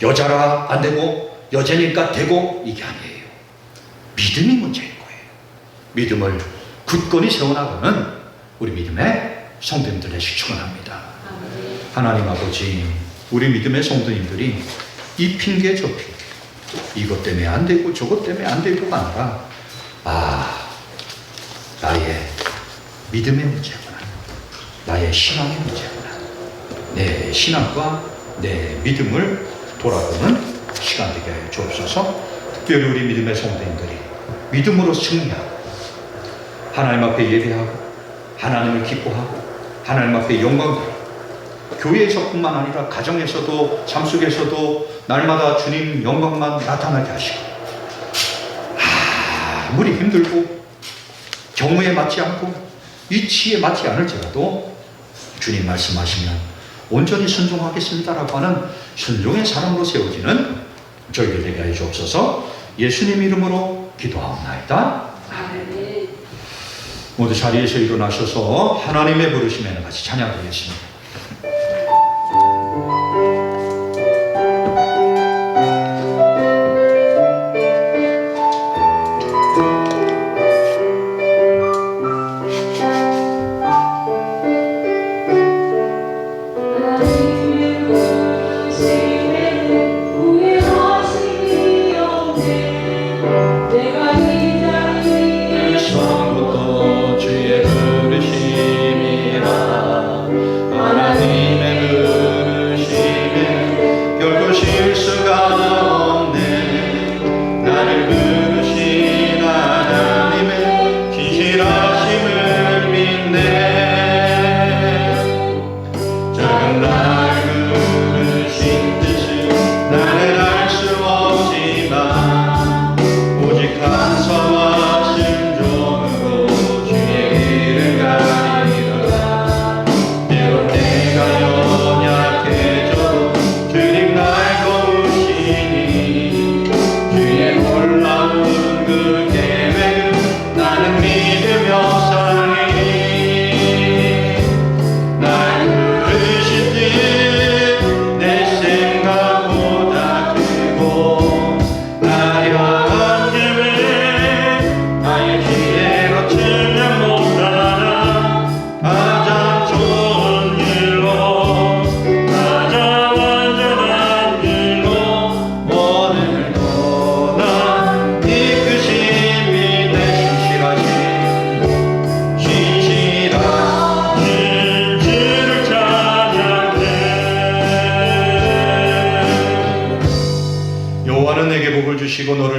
여자라 안 되고 여자니까 되고 이게 아니에요. 믿음이 문제인 거예요. 믿음을 굳건히 세워나가는 우리 믿음의 성도님들의 축원합니다. 하나님 아버지, 우리 믿음의 성도님들이 이 핑계 저 핑계, 이것 때문에 안 되고 저것 때문에 안 되고가 아니라 나의 믿음의 문제구나, 나의 신앙의 문제구나, 내 신앙과 내 믿음을 돌아보는 시간 되게 하여 주옵소서. 특별히 우리 믿음의 성도님들이 믿음으로 승리하고 하나님 앞에 예배하고 하나님을 기뻐하고 하나님 앞에 영광 돌리고, 교회에서뿐만 아니라 가정에서도 삶 속에서도 날마다 주님 영광만 나타나게 하시고, 아무리 힘들고 경우에 맞지 않고 이치에 맞지 않을지라도 주님 말씀하시면 온전히 순종하겠습니다라고 하는 순종의 사람으로 세워지는 저희들 되게 하여 주옵소서. 예수님 이름으로 기도하옵나이다. 아멘. 모두 자리에서 일어나셔서 하나님의 부르심에 같이 찬양드리겠습니다.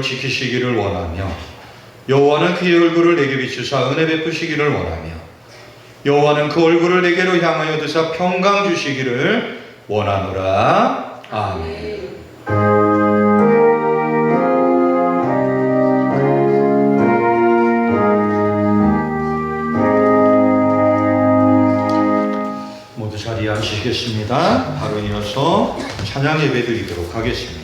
지키시기를 원하며, 여호와는 그의 얼굴을 내게 비추사 은혜 베푸시기를 원하며, 여호와는 그 얼굴을 내게로 향하여 드사 평강 주시기를 원하노라. 아멘. 기도하시겠습니다. 바로 이어서 찬양 예배 드리도록 하겠습니다.